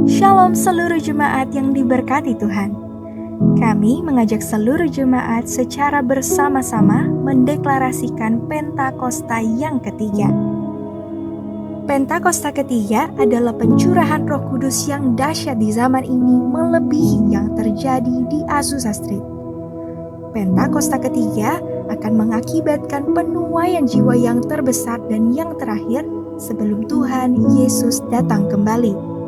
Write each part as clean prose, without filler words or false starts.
Shalom seluruh jemaat yang diberkati Tuhan. Kami mengajak seluruh jemaat secara bersama-sama mendeklarasikan Pentakosta yang ketiga. Pentakosta ketiga adalah pencurahan Roh Kudus yang dahsyat di zaman ini melebihi yang terjadi di Azusa Street. Pentakosta ketiga akan mengakibatkan penuaian jiwa yang terbesar dan yang terakhir sebelum Tuhan Yesus datang kembali.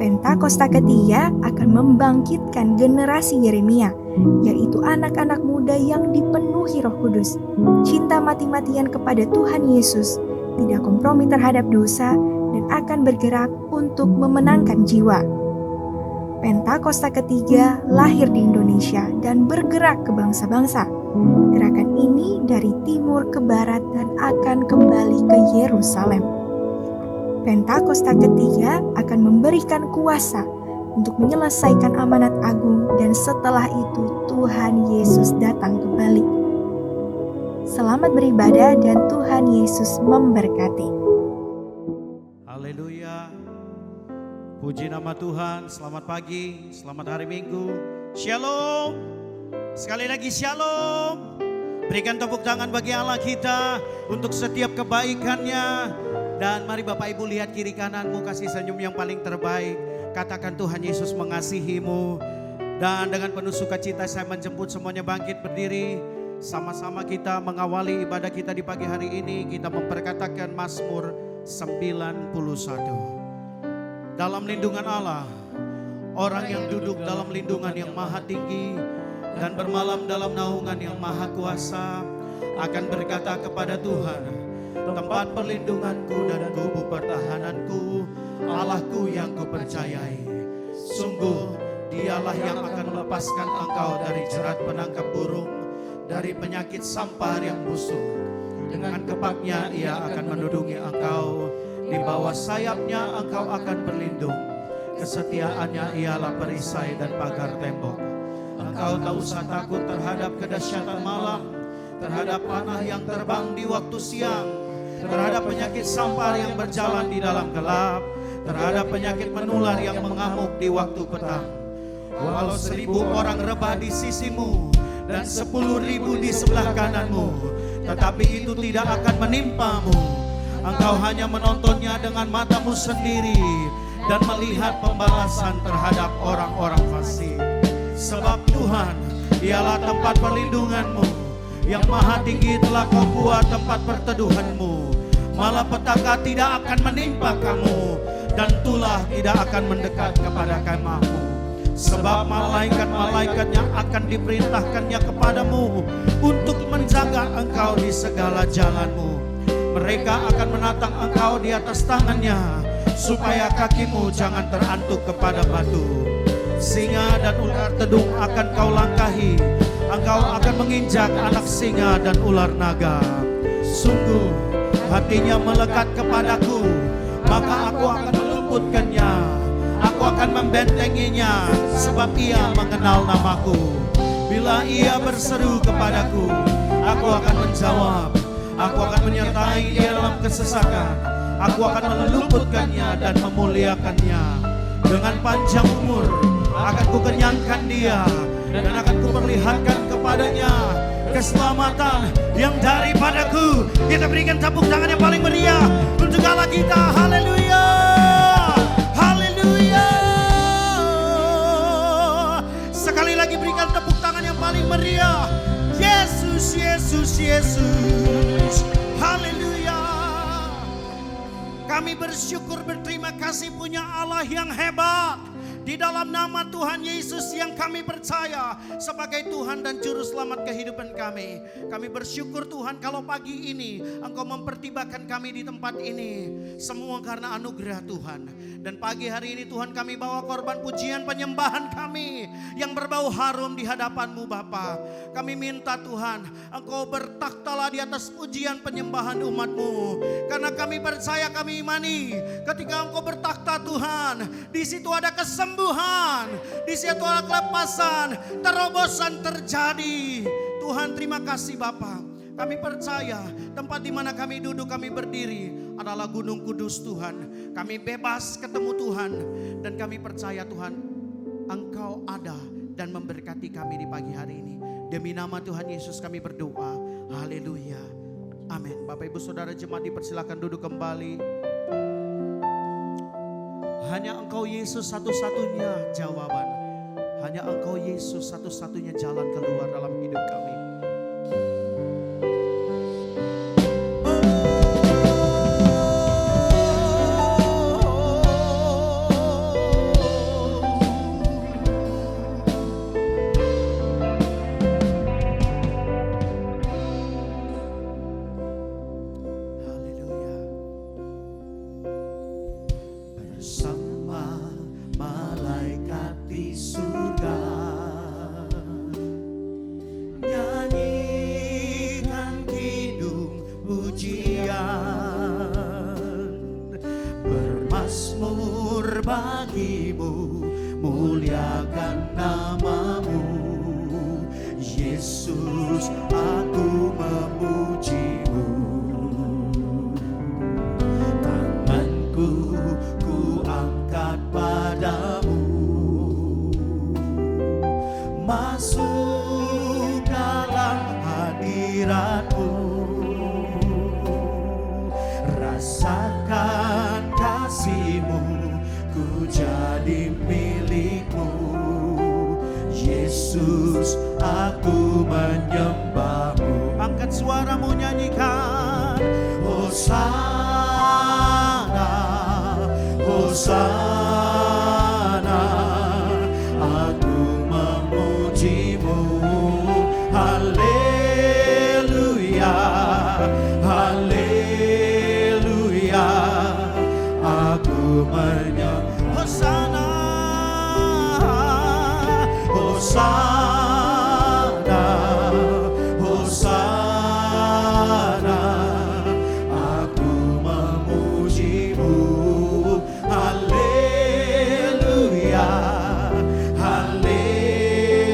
Pentakosta ketiga akan membangkitkan generasi Yeremia, yaitu anak-anak muda yang dipenuhi Roh Kudus, cinta mati-matian kepada Tuhan Yesus, tidak kompromi terhadap dosa, dan akan bergerak untuk memenangkan jiwa. Pentakosta ketiga lahir di Indonesia dan bergerak ke bangsa-bangsa. Gerakan ini dari timur ke barat dan akan kembali ke Yerusalem. Pentakosta ketiga akan memberikan kuasa untuk menyelesaikan amanat agung dan setelah itu Tuhan Yesus datang kembali. Selamat beribadah dan Tuhan Yesus memberkati. Haleluya. Puji nama Tuhan. Selamat pagi, selamat hari Minggu. Shalom. Sekali lagi shalom. Berikan tepuk tangan bagi Allah kita untuk setiap kebaikannya. Dan mari Bapak Ibu lihat kiri kananmu, kasih senyum yang paling terbaik. Katakan Tuhan Yesus mengasihimu. Dan dengan penuh sukacita saya menjemput semuanya bangkit berdiri. Sama-sama kita mengawali ibadah kita di pagi hari ini. Kita memperkatakan Mazmur 91. Dalam lindungan Allah, orang yang duduk dalam lindungan yang maha tinggi dan bermalam dalam naungan yang maha kuasa akan berkata kepada Tuhan, tempat perlindunganku dan kubu pertahananku, Allahku yang kupercayai. Sungguh dialah yang akan melepaskan engkau dari jerat penangkap burung, dari penyakit sampar yang busuk. Dengan kepaknya ia akan menudungi engkau, di bawah sayapnya engkau akan berlindung. Kesetiaannya ialah perisai dan pagar tembok. Engkau tak usah takut terhadap kedahsyatan malam, terhadap panah yang terbang di waktu siang, terhadap penyakit sampar yang berjalan di dalam gelap, terhadap penyakit menular yang mengamuk di waktu petang. Walau 1000 orang rebah di sisimu dan 10.000 di sebelah kananmu, tetapi itu tidak akan menimpamu. Engkau hanya menontonnya dengan matamu sendiri dan melihat pembalasan terhadap orang-orang fasik. Sebab Tuhan ialah tempat perlindunganmu, yang maha tinggi telah kau buat tempat perteduhanmu. Malapetaka tidak akan menimpa kamu, dan tulah tidak akan mendekat kepada kemahmu. Sebab malaikat-malaikatnya akan diperintahkannya kepadamu untuk menjaga engkau di segala jalanmu. Mereka akan menatang engkau di atas tangannya, supaya kakimu jangan terantuk kepada batu. Singa dan ular tedung akan kau langkahi, engkau akan menginjak anak singa dan ular naga. Sungguh hatinya melekat kepadaku, maka aku akan meluputkannya. Aku akan membentenginya, sebab ia mengenal namaku. Bila ia berseru kepadaku, aku akan menjawab. Aku akan menyertai dia dalam kesesakan. Aku akan meluputkannya dan memuliakannya. Dengan panjang umur akan kukenyangkan dia, dan akan kuperlihatkan kepadanya keselamatan yang daripadaku. Kita berikan tepuk tangan yang paling meriah untuk Allah kita. Haleluya, haleluya. Sekali lagi berikan tepuk tangan yang paling meriah. Yesus, Yesus, Yesus. Haleluya. Kami bersyukur, berterima kasih punya Allah yang hebat. Di dalam nama Tuhan Yesus yang kami percaya sebagai Tuhan dan Juru Selamat kehidupan kami. Kami bersyukur Tuhan kalau pagi ini Engkau mempertibakan kami di tempat ini. Semua karena anugerah Tuhan. Dan pagi hari ini Tuhan kami bawa korban pujian penyembahan kami yang berbau harum di hadapan-Mu Bapa. Kami minta Tuhan Engkau bertakhtalah di atas pujian penyembahan umat-Mu. Karena kami percaya, kami imani ketika Engkau bertakhta Tuhan, di situ ada kesembuhan, di situ ada kelepasan, terobosan terjadi. Tuhan terima kasih Bapa. Kami percaya tempat di mana kami duduk, kami berdiri adalah Gunung Kudus Tuhan. Kami bebas ketemu Tuhan dan kami percaya Tuhan, Engkau ada dan memberkati kami di pagi hari ini. Demi nama Tuhan Yesus kami berdoa. Haleluya. Amin. Bapak Ibu Saudara jemaat dipersilakan duduk kembali. Hanya Engkau Yesus satu-satunya jawaban. Hanya Engkau Yesus satu-satunya jalan keluar dalam hidup kami. Bagimu, muliakan namamu, Yesus, aku memujimu. Tanganku ku angkat padamu, masuk dalam hadiratmu, rasakan kasihmu, ku jadi milikmu, Yesus, aku menyembahmu. Angkat suaramu, nyanyikan Hosana, Hosana, aku memujimu. Haleluya, haleluya, aku menyembahmu. Hosana, Hosana, Hosana, aku memujimu. Haleluya, haleluya,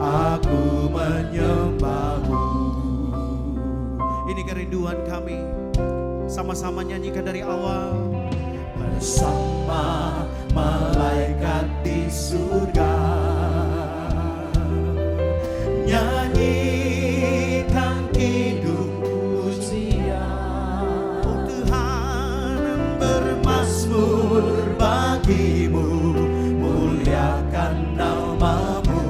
aku menyembahmu. Ini kerinduan kami. Sama-sama nyanyikan dari awal. Bersama malaikat di surga, nyanyikan kidung pujian. Oh Tuhan, bermazmur bagimu, muliakan namamu,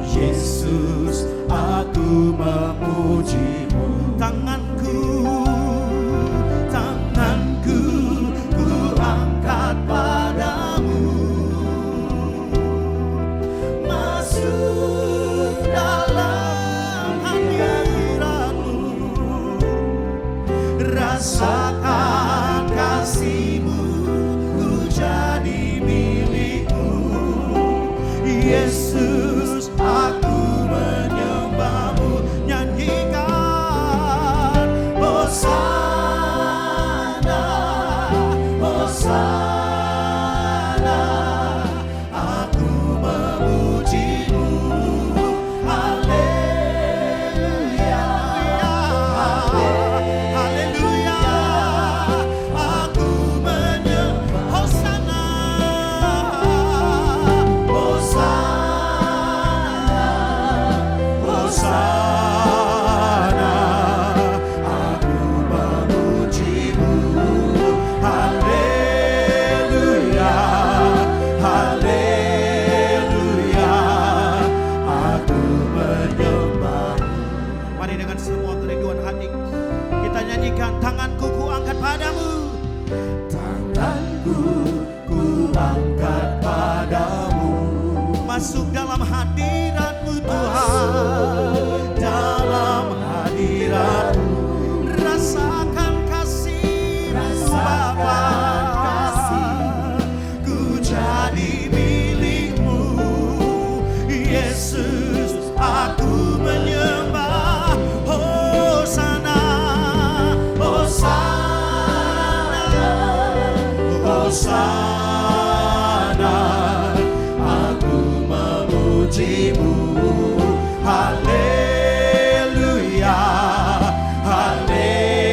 Yesus, aku memujimu. Tanganku angkat padamu, masuk dalam hadiratmu, rasakan kasihmu, ku jadi milikmu, Yesus, aku menyembahmu. Nyanyikan Hosana, Hosana, aku memujimu. Haleluya, haleluya, aku menyembah. Hosana, Hosana, Hosana, aku memujimu. Haleluya, haleluya, aku menyembahmu. Mari dengan semua kerinduan hati kita nyanyikan. Tanganku ku angkat padamu, tanganku ku angkat padamu, masuk dalam hadiratmu Tuhan, dalam hadiratmu, rasakan kasih-Mu Bapa, ku jadi milikmu, Yesus, aku menyembah. Hosana, Hosana, Hosana, aku memujimu. Haleluya, haleluya.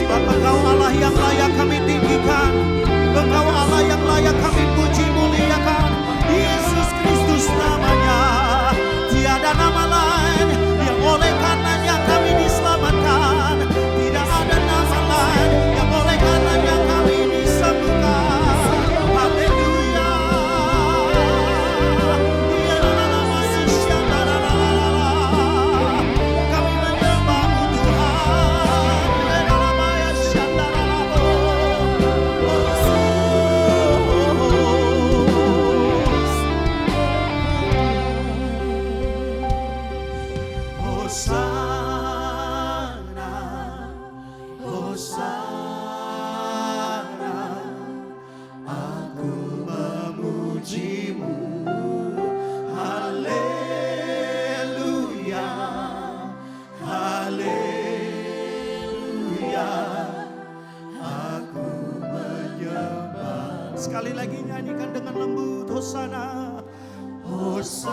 Bapa, Engkau Allah yang layak kami tinggikan, Engkau Allah yang layak kami puji muliakan. Yesus Kristus namanya, tiada nama lain yang oleh karenanya kami diselamatkan. Tidak ada nama lain yang oleh karenanya kami disembuhkan. Haleluya. Kami menyembah-Mu Tuhan. Hosana, Hosana, aku memuji-Mu. Haleluya, haleluya, aku menyembah. Sekali lagi nyanyikan dengan lembut. Hosana, Hosana,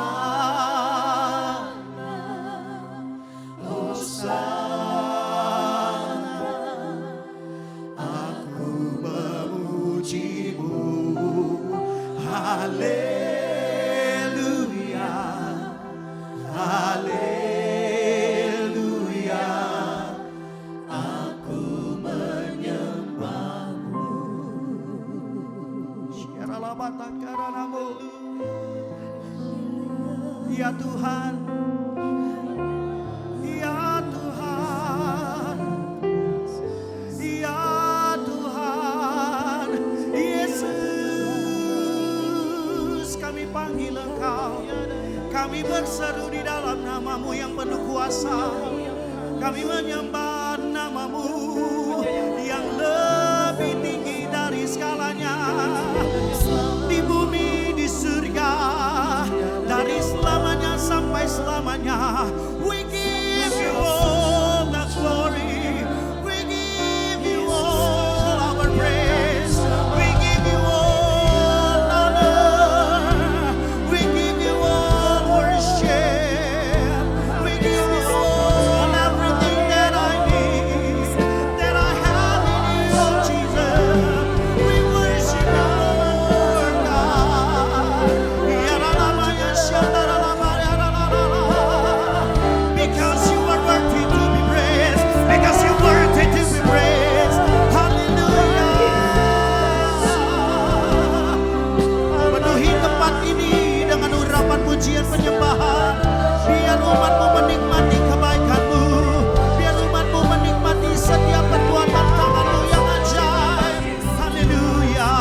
Hosana, aku memuji-Mu. Haleluya, haleluya, aku menyembah-Mu. Syaralabatakaramu. Ya Tuhan, ya Tuhan, ya Tuhan, Yesus, kami panggil Engkau, kami berseru di dalam nama-Mu yang penuh kuasa, kami menyembah nama-Mu yang lebih tinggi dari segalanya, di bumi, di surga, dari selamanya sampai selamanya. We give You all the glory, we give You all our praise, we give You all honor, we give You all worship, we give You all everything that I need, that I have in You, Jesus. We worship You, Lord God. Because You are worthy to be praised, because You are worthy to be praised. Haleluya. Penuhi tempat ini dengan urapan pujian penyembahan. Biar umat-Mu menikmati kebaikan-Mu, biar umat-Mu menikmati setiap perbuatan tangan-Mu yang ajaib. Haleluya.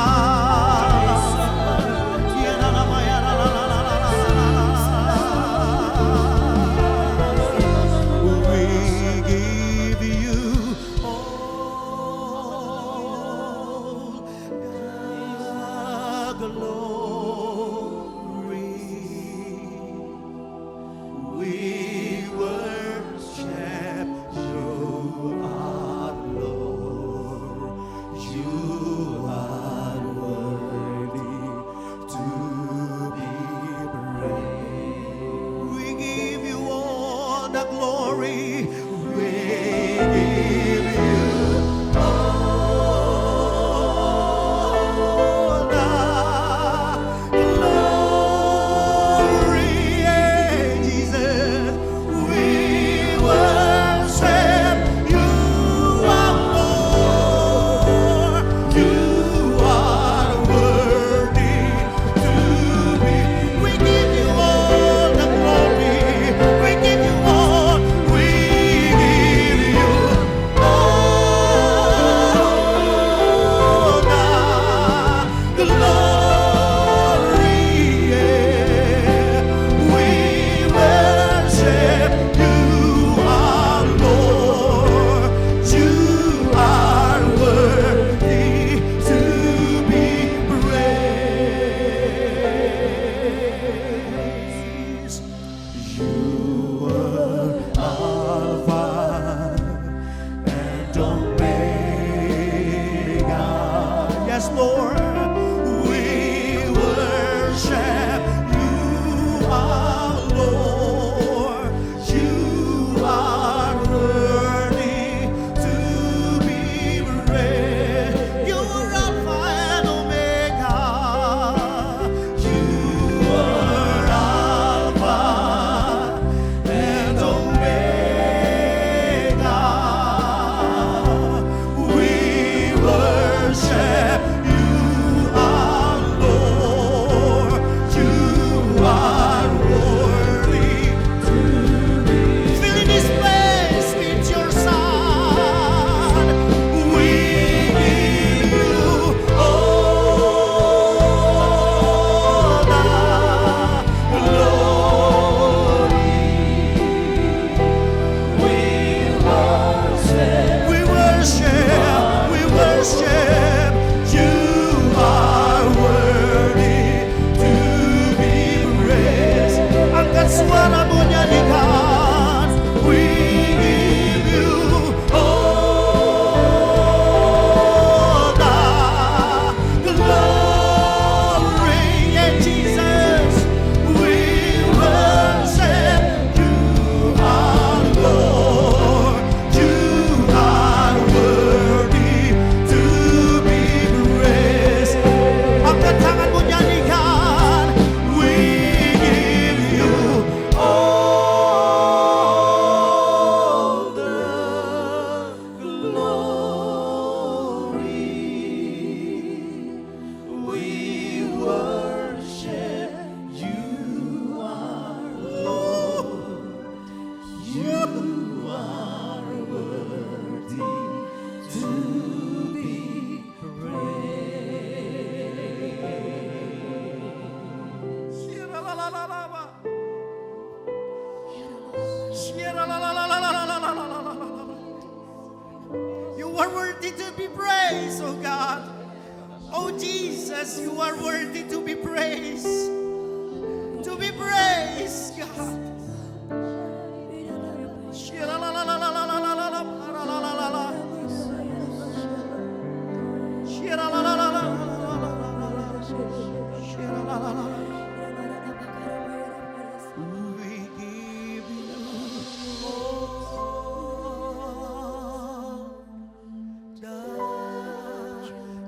We give You all the glory. We worship You, our Lord. You are worthy to be praised. We give You all the glory. We give You all the glory, Jesus. We worship You, our Lord. You are worthy to be. We give You all the glory. We give You all. We give You all the glory. We worship You, our Lord. You are worthy to be praised. You are Alpha and Omega. Yes, Lord. We worship You, our Lord. You are worthy to be worthy to be praised, oh God. Oh Jesus, you are worthy to be praised. To be praised, God. We give you all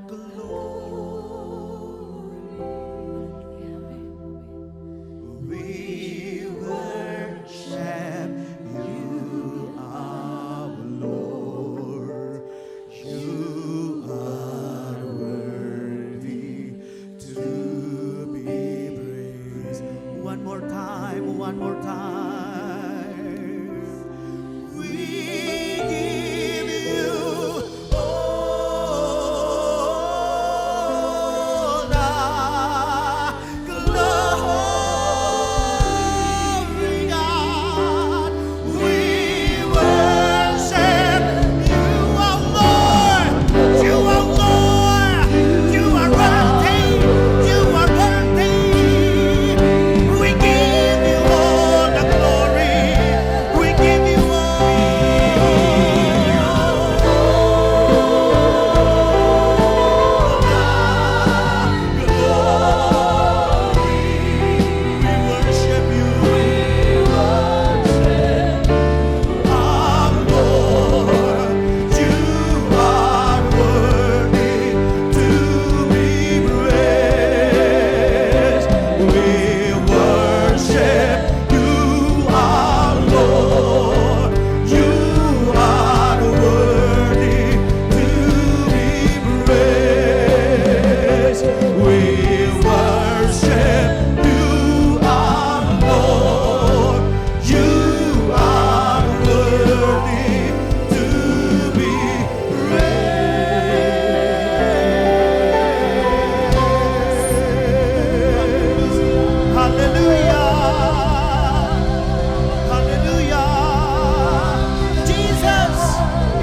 the glory. We worship you, our Lord. You are worthy to be praised. One more time, one more time. We give you all the glory, God. We worship you, our Lord. You are Lord. You are worthy. You are worthy. We give you all the glory. We give you all the glory. We worship you, our Lord. You are worthy to be praised. We worship you, our Lord. You are worthy to be praised. We worship you, our Lord. You are worthy to be praised. Hallelujah. Hallelujah. Jesus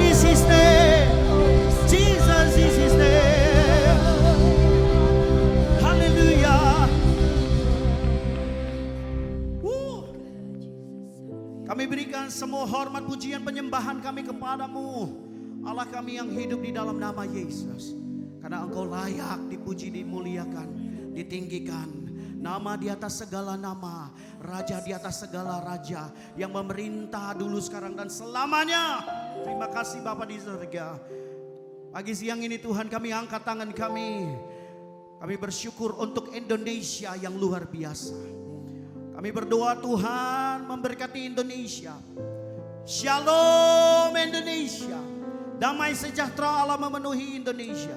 is his name. Jesus is his name. Hallelujah. Woo. Kami berikan semua hormat, pujian, penyembahan kami kepadamu, Allah kami yang hidup di dalam nama Yesus. Karena engkau layak dipuji, dimuliakan, ditinggikan. Nama di atas segala nama, Raja di atas segala raja, yang memerintah dulu, sekarang, dan selamanya. Terima kasih Bapa di surga. Pagi siang ini Tuhan, kami angkat tangan kami. Kami bersyukur untuk Indonesia yang luar biasa. Kami berdoa Tuhan memberkati Indonesia. Shalom Indonesia. Damai sejahtera Allah memenuhi Indonesia.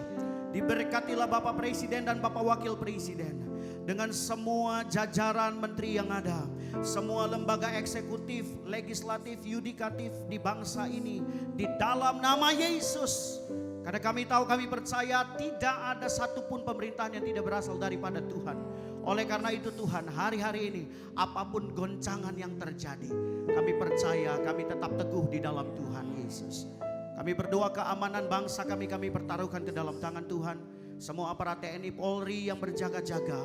Diberkatilah Bapak Presiden dan Bapak Wakil Presiden, dengan semua jajaran menteri yang ada, semua lembaga eksekutif, legislatif, yudikatif di bangsa ini, di dalam nama Yesus. Karena kami tahu, kami percaya tidak ada satupun pemerintahan yang tidak berasal daripada Tuhan. Oleh karena itu Tuhan, hari-hari ini apapun goncangan yang terjadi, kami percaya kami tetap teguh di dalam Tuhan Yesus. Kami berdoa keamanan bangsa kami pertaruhkan ke dalam tangan Tuhan. Semua aparat TNI Polri yang berjaga-jaga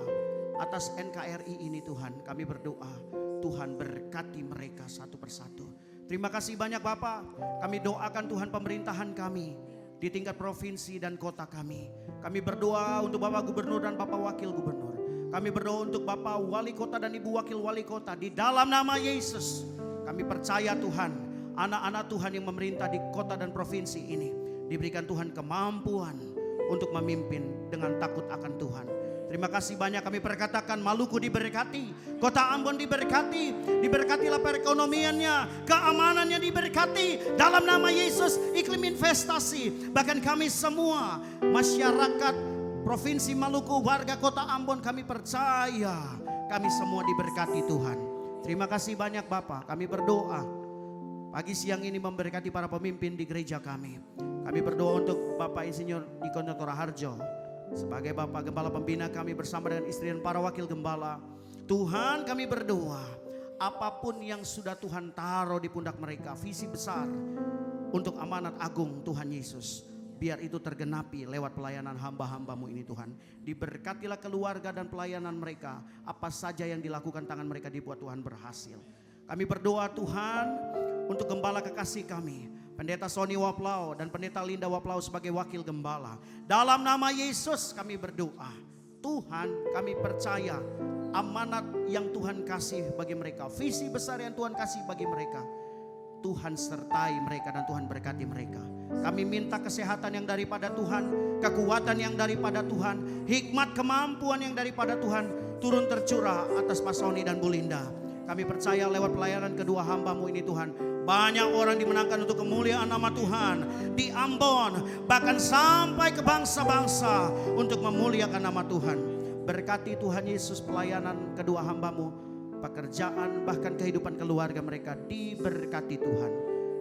atas NKRI ini Tuhan, kami berdoa Tuhan berkati mereka satu persatu. Terima kasih banyak Bapak. Kami doakan Tuhan pemerintahan kami di tingkat provinsi dan kota kami. Kami berdoa untuk Bapak Gubernur dan Bapak Wakil Gubernur. Kami berdoa untuk Bapak Wali Kota dan Ibu Wakil Wali Kota di dalam nama Yesus. Kami percaya Tuhan, anak-anak Tuhan yang memerintah di kota dan provinsi ini diberikan Tuhan kemampuan untuk memimpin dengan takut akan Tuhan. Terima kasih banyak, kami perkatakan Maluku diberkati, kota Ambon diberkati, diberkatilah perekonomiannya, keamanannya diberkati dalam nama Yesus. Iklim investasi, bahkan kami semua masyarakat Provinsi Maluku, warga kota Ambon, kami percaya kami semua diberkati Tuhan. Terima kasih banyak Bapak, kami berdoa pagi siang ini memberkati para pemimpin di gereja kami. Kami berdoa untuk Bapak Insinyur Dikon Dr. Harjo sebagai Bapak Gembala Pembina kami bersama dengan istri dan para wakil gembala. Tuhan, kami berdoa apapun yang sudah Tuhan taruh di pundak mereka, visi besar untuk amanat agung Tuhan Yesus, biar itu tergenapi lewat pelayanan hamba-hambamu ini Tuhan. Diberkatilah keluarga dan pelayanan mereka. Apa saja yang dilakukan tangan mereka dibuat Tuhan berhasil. Kami berdoa Tuhan untuk gembala kekasih kami, Pendeta Sony Waplau dan Pendeta Linda Waplau sebagai wakil gembala. Dalam nama Yesus kami berdoa. Tuhan, kami percaya amanat yang Tuhan kasih bagi mereka, visi besar yang Tuhan kasih bagi mereka, Tuhan sertai mereka dan Tuhan berkati mereka. Kami minta kesehatan yang daripada Tuhan, kekuatan yang daripada Tuhan, hikmat kemampuan yang daripada Tuhan turun tercurah atas Pak Sony dan Bu Linda. Kami percaya lewat pelayanan kedua hamba-Mu ini Tuhan, banyak orang dimenangkan untuk kemuliaan nama Tuhan di Ambon, bahkan sampai ke bangsa-bangsa untuk memuliakan nama Tuhan. Berkati Tuhan Yesus pelayanan kedua hamba-Mu, pekerjaan bahkan kehidupan keluarga mereka diberkati Tuhan.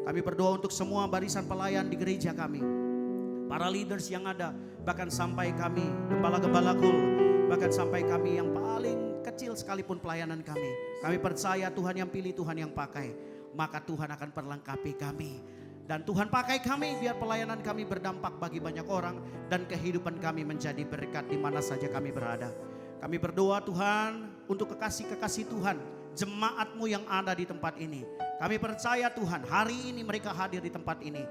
Kami berdoa untuk semua barisan pelayan di gereja kami, para leaders yang ada, bahkan sampai kami gembala-gembala kul, bahkan sampai kami yang paling kecil sekalipun pelayanan kami. Kami percaya Tuhan yang pilih, Tuhan yang pakai, maka Tuhan akan perlengkapi kami. Dan Tuhan pakai kami biar pelayanan kami berdampak bagi banyak orang dan kehidupan kami menjadi berkat di mana saja kami berada. Kami berdoa Tuhan untuk kekasih-kekasih Tuhan, jemaat-Mu yang ada di tempat ini. Kami percaya Tuhan hari ini mereka hadir di tempat ini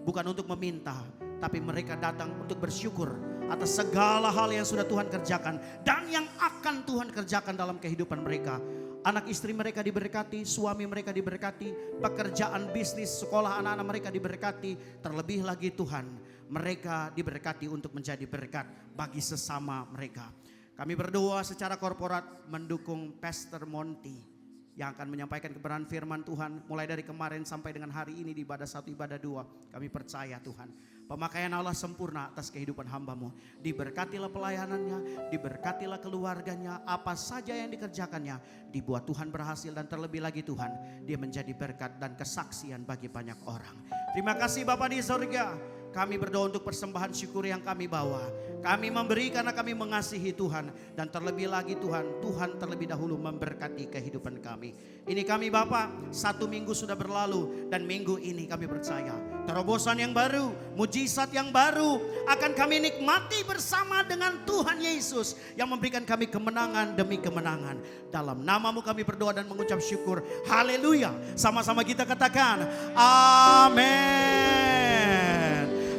bukan untuk meminta, tapi mereka datang untuk bersyukur atas segala hal yang sudah Tuhan kerjakan dan yang akan Tuhan kerjakan dalam kehidupan mereka. Anak istri mereka diberkati, suami mereka diberkati, pekerjaan bisnis, sekolah anak-anak mereka diberkati. Terlebih lagi Tuhan, mereka diberkati untuk menjadi berkat bagi sesama mereka. Kami berdoa secara korporat mendukung Pastor Monty yang akan menyampaikan kebenaran firman Tuhan mulai dari kemarin sampai dengan hari ini di ibadah 1, ibadah 2. Kami percaya Tuhan, pemakaian Allah sempurna atas kehidupan hamba-Mu. Diberkatilah pelayanannya, diberkatilah keluarganya, apa saja yang dikerjakannya dibuat Tuhan berhasil, dan terlebih lagi Tuhan, dia menjadi berkat dan kesaksian bagi banyak orang. Terima kasih Bapa di surga. Kami berdoa untuk persembahan syukur yang kami bawa. Kami memberi karena kami mengasihi Tuhan. Dan terlebih lagi Tuhan, Tuhan terlebih dahulu memberkati kehidupan kami. Ini kami Bapa, 1 minggu sudah berlalu. Dan minggu ini kami percaya terobosan yang baru, mujizat yang baru akan kami nikmati bersama dengan Tuhan Yesus yang memberikan kami kemenangan demi kemenangan. Dalam nama-Mu kami berdoa dan mengucap syukur. Haleluya. Sama-sama kita katakan amin.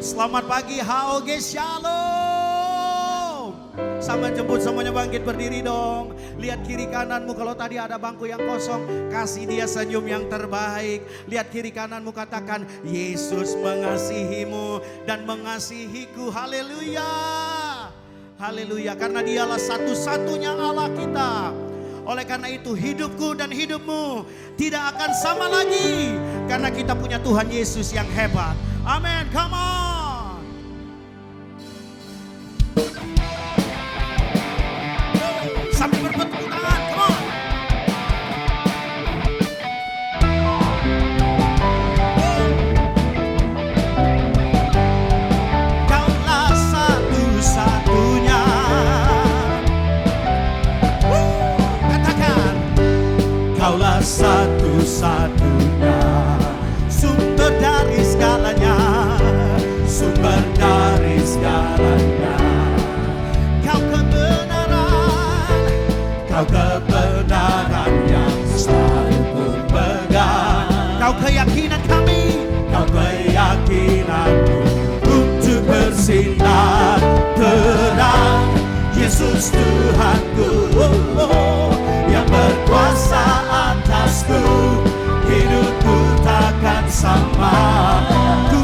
Selamat pagi HOG Shalom. Sampai jemput semuanya bangkit berdiri dong. Lihat kiri kananmu, kalau tadi ada bangku yang kosong, kasih dia senyum yang terbaik. Lihat kiri kananmu, katakan Yesus mengasihimu dan mengasihiku. Haleluya. Haleluya, karena dialah satu-satunya Allah kita. Oleh karena itu hidupku dan hidupmu tidak akan sama lagi, karena kita punya Tuhan Yesus yang hebat. Amin, come on. Sambil bertepuk tangan, come on. Kaulah satu-satunya. Katakan, Kaulah satu-satunya. Sumber dari segalanya, sumber dari segalanya. Kau kebenaran, Kau kebenaran yang selalu berpegang. Kau keyakinan kami, Kau keyakinanku untuk bersinar terang. Yesus Tuhanku yang berkuasa atasku. Hidupku takkan sama. Ku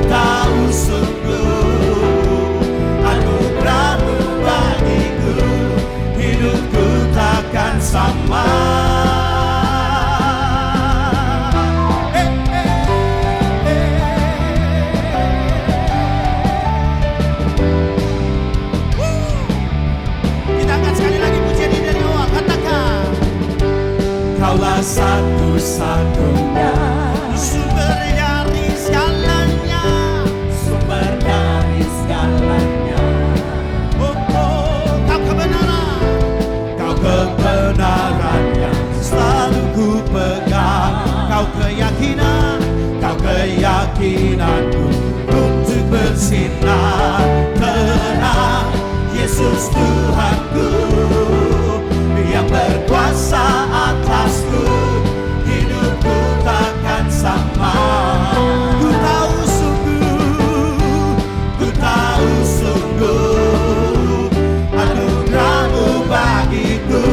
tahu sungguh anugerah-Mu bagiku. Hidupku takkan sama. Kita akan sekali lagi pujian ini dari awal. Katakan, Kaulah satu-satunya. jaminanku untuk bersinar terang. Yesus Tuhanku yang berkuasa atasku, hidupku takkan sama. Ku tahu sungguh anugerah-Mu bagiku,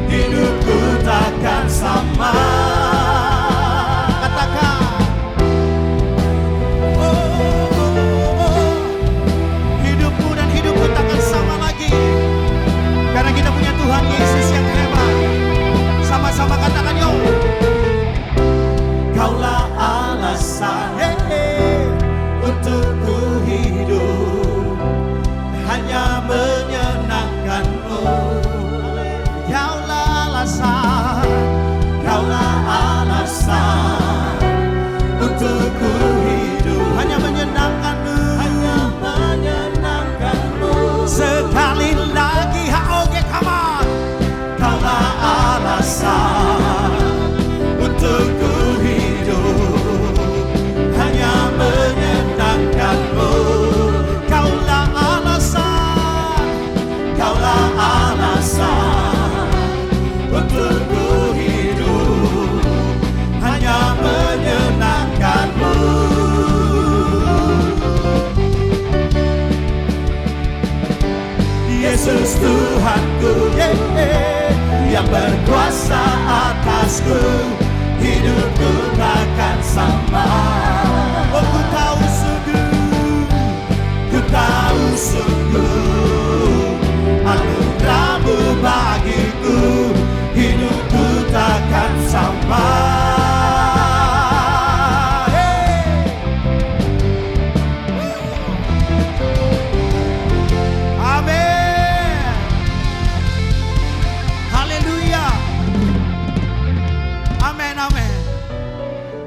hidupku takkan sama. Katakan, hidupku dan hidupku takkan sama lagi, karena kita punya Tuhan Yesus yang hebat. Sama-sama katakan, yo. Kaulah alasan untuk ku hidup, hanya menyenangkan-Mu. Kaulah alasan, kaulah alasan untuk ku hidup, hanya menyenangkan-Mu, hanya menyenangkan-Mu. Sekali lagi, oke, come on. Kaulah alasan untuk ku hidup, hanya menyenangkan-Mu. Kaulah alasan, kaulah alasan untuk ku hidup, hanya menyenangkan-Mu. Yesus Tuhanku, yang berkuasa atasku, hidupku takkan sama. Oh, ku tahu sungguh anugerah-Mu bagiku, hidupku takkan sama. Amin. Haleluya. Amin, amin.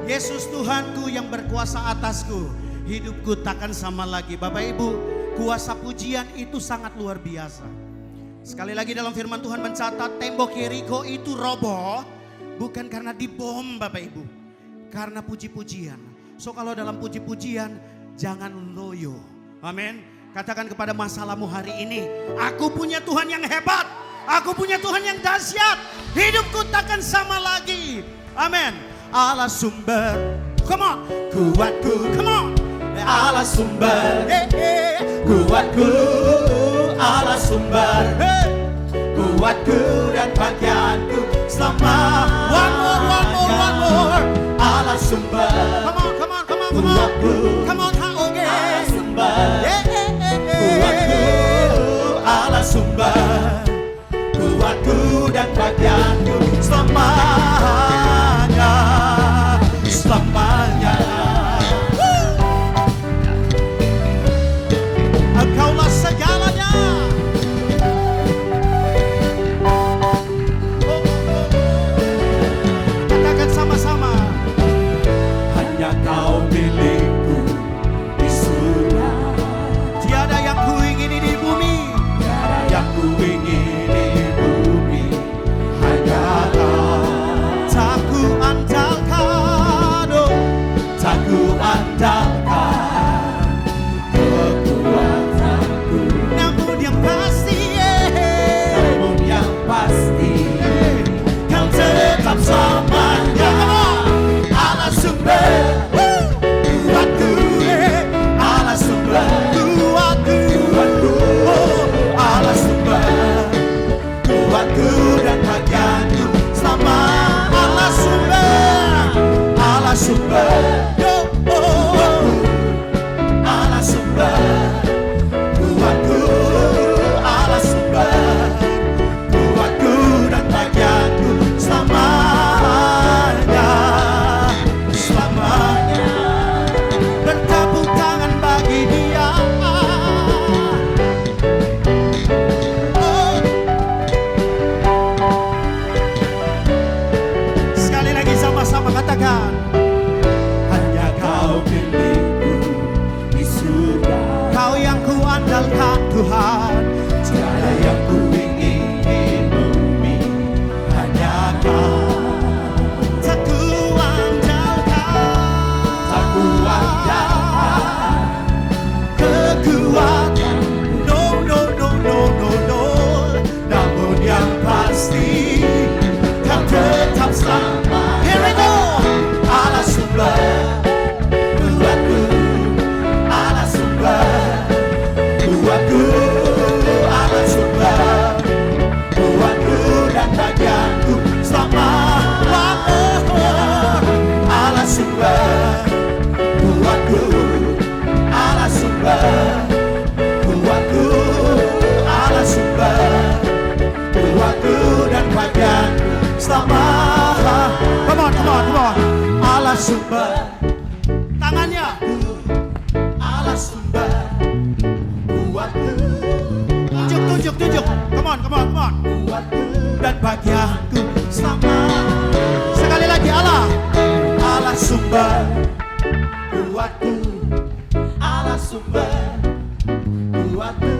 Yesus Tuhanku yang berkuasa atasku, hidupku takkan sama lagi. Bapak Ibu, kuasa pujian itu sangat luar biasa. Sekali lagi dalam firman Tuhan mencatat tembok Yeriko itu roboh bukan karena dibom Bapak Ibu, karena puji-pujian. So kalau dalam puji-pujian jangan loyo. Amin. Katakan kepada masalahmu hari ini, aku punya Tuhan yang hebat, aku punya Tuhan yang dahsyat, hidupku takkan sama lagi. Amin. Allah sumber, come on, kuatku, come on. Allah sumber, kuatku, Allah sumber, kuatku dan bagianku selama. One more, Allah sumber, come on, kuatku, come on, Allah sumber, kuatku, Allah sumber, kuatku dan bagianku selamanya, selamanya. Engkaulah segalanya. Katakan sama-sama. Hanya Kau milikku di surga. Tiada yang kuingini di bumi, tiada yang kuingini di bumi. Hanya Kau. Tak ku andalkan, oh, tak ku andalkan kekuatanku, namun yang pasti, Kau tetap selamanya. Allah sumber, kuatku, Allah sumber, kuatku, oh, Allah sumber, kuatku dan bagianku selama. Allah sumber, Allah sumber, oh, semuanya. Allah sumber kuatku. Tunjuk. Come on. Kuatku dan bagi aku selama. Sekali lagi Allah sumber kuatku. Allah sumber kuatku.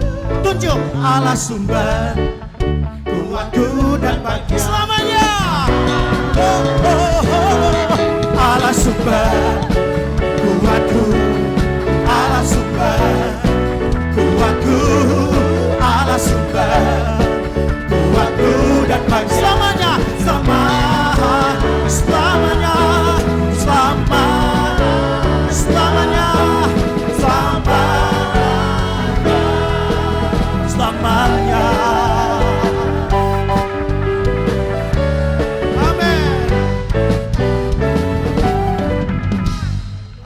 Tunjuk Allah sumber kuatku dan bagi selamanya. Allah sumber kuatku. Allah sumber kuatku. Allah sumber kuatku dan bagi selamanya. Selamanya. Amin.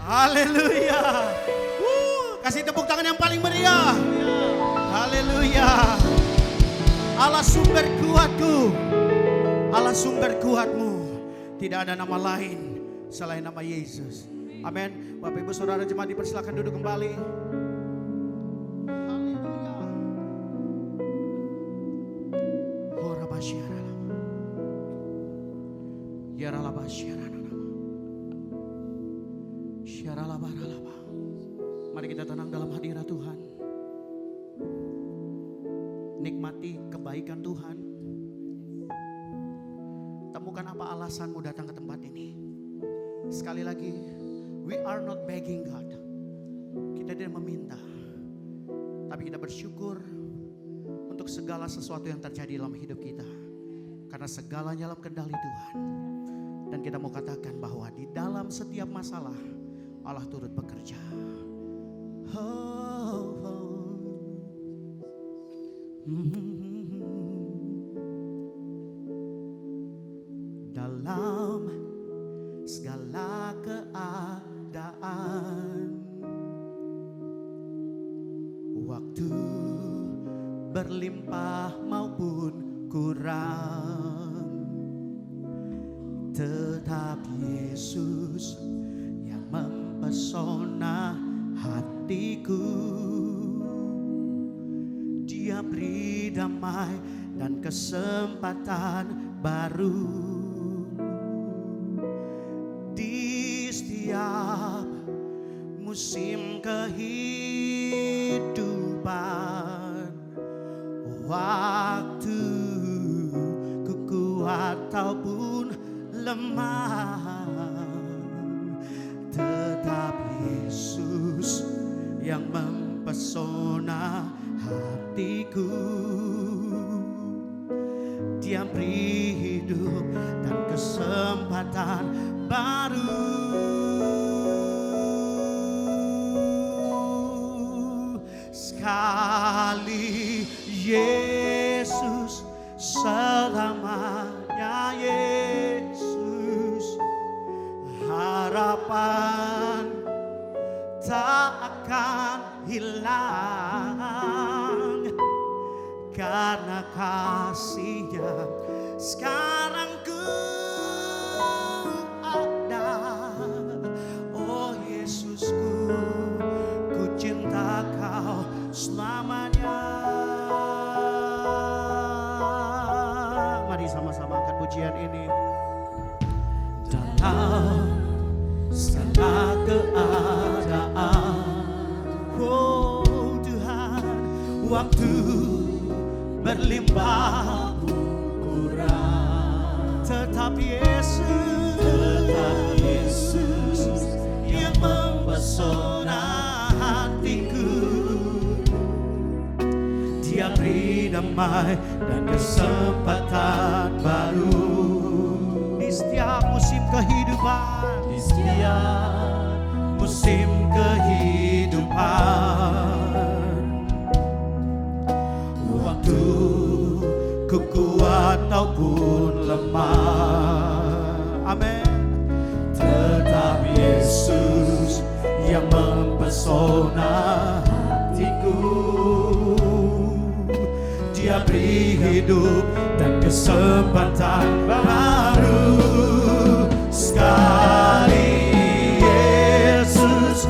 Haleluya. Kasih tepuk tangan yang paling meriah. Haleluya. Allah sumber kuatku. Allah sumber kuatmu. Tidak ada nama lain selain nama Yesus. Amin. Bapak Ibu Saudara jemaat dipersilakan duduk kembali. Haleluya. Mari kita tenang dalam hadirat Tuhan. Nikmati kebaikan Tuhan. Temukan apa alasanmu datang ke tempat ini. Sekali lagi, we are not begging God. Kita tidak meminta, tapi kita bersyukur untuk segala sesuatu yang terjadi dalam hidup kita. Karena segalanya dalam kendali Tuhan. Dan kita mau katakan bahwa di dalam setiap masalah Allah turut bekerja. Dalam segala keadaan, waktu berlimpah maupun kurang, tetap Yesus yang mempesona hatiku. Dia beri damai dan kesempatan baru di setiap musim kehidupan. Waktu ku kuat ataupun lemah, tetap Yesus yang mempesona hatiku. Dia beri hidup dan kesempatan baru. Sekali Yesus, selamanya Yesus. Harapan tak akan hilang, karena kasih-Nya sekarang ku ada. Oh Yesusku, ku cinta Kau selamanya. Mari sama-sama angkat pujian ini. Dalam segala keadaan, oh Tuhan, waktu berlimpah kurang, tetap Yesus yang mempesona hatiku. Dia beri damai dan kesempatan baru di setiap musim kehidupan. Di setiap musim kehidupan, waktu ku kuat ataupun lemah, amin, tetap Yesus yang mempesona hatiku. Dia beri hidup dan kesempatan baru. Sekali Yesus,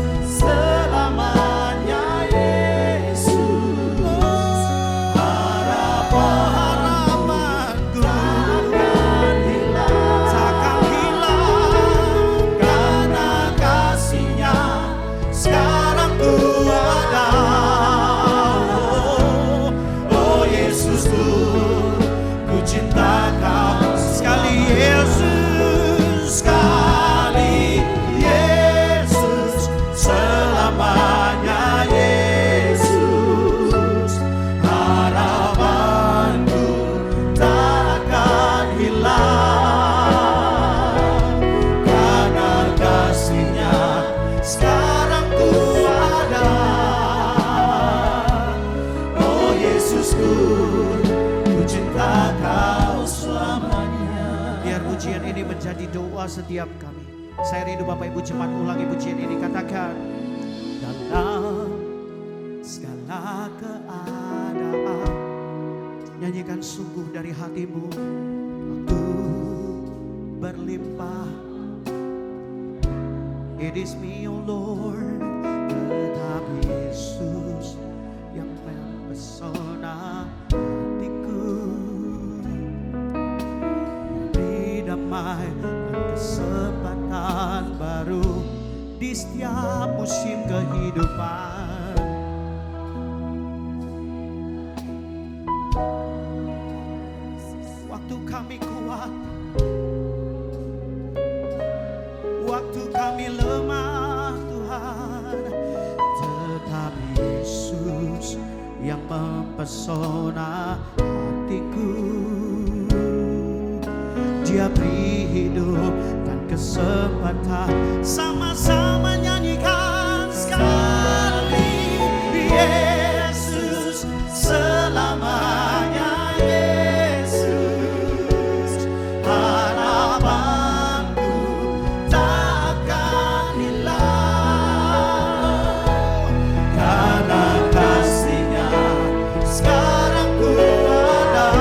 namanya Yesus, harapanku takkan hilang, karena kasih-Nya sekarang ku ada. Oh Yesusku, ku cinta Kau selamanya. Biar pujian ini menjadi doa setiap kami. Saya rindu Bapak Ibu cepat ulangi pujian ini. Katakan, dalam segala keadaan, nyanyikan sungguh dari hatimu. Waktu berlimpah, it is me, oh Lord. Tetap Yesus yang mempesona hatiku. Beri damai dan kesempatan baru di setiap musim kehidupan. Waktu kami kuat, waktu kami lemah, Tuhan, tetap Yesus yang mempesona hatiku. Dia beri hidup dan kesempatan, sama-sama nyanyikan sekali. Yesus selamanya, Yesus harapanku takkan hilang, karena kasih-Nya sekarang ku ada.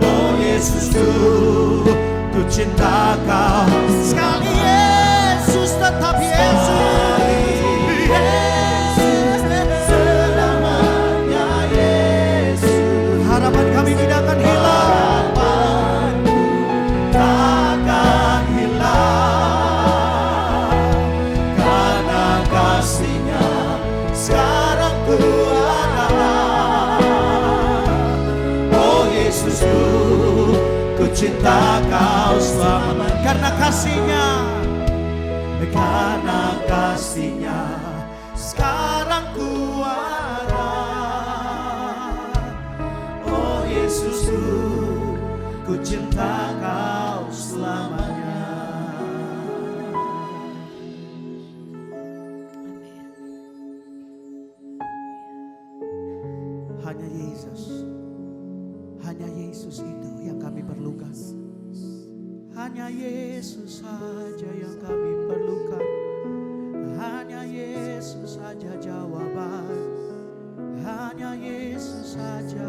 Oh Yesusku, ku cinta Kau sekali. Yesus, tetap Yesus, Yesus selamanya, Yesus harapan kami tidak akan hilang, harapanku takkan hilang, karena kasih-Nya sekarang ku ada. Oh Yesusku, ku cinta Kau selamanya, karena kasih-Nya, karena kasih-Nya sekarang ku ada. Oh Yesusku, ku cinta Kau selamanya. Hanya Yesus, hanya Yesus itu yang kami perlukan. Hanya Yesus saja yang kami perlukan. Hanya Yesus saja jawaban. Hanya Yesus saja.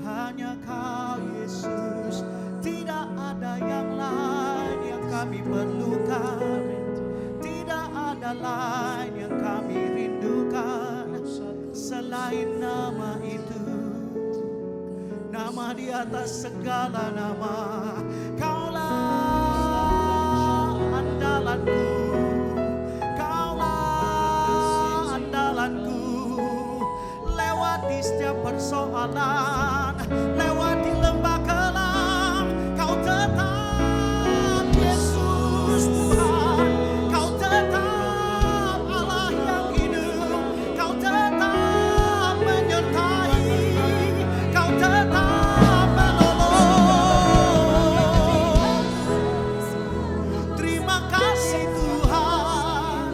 Hanya Kau Yesus, tidak ada yang lain yang kami perlukan. Tidak ada lain yang kami rindukan selain nama itu. Nama di atas segala nama. Kaulah andalanku, Kaulah andalanku. Lewati setiap persoalan, lewati lembah kelam, Kau tetap Yesus Tuhan. Kau tetap Allah yang hidup. Kau tetap menyertai. Kau tetap menolong. Terima kasih Tuhan.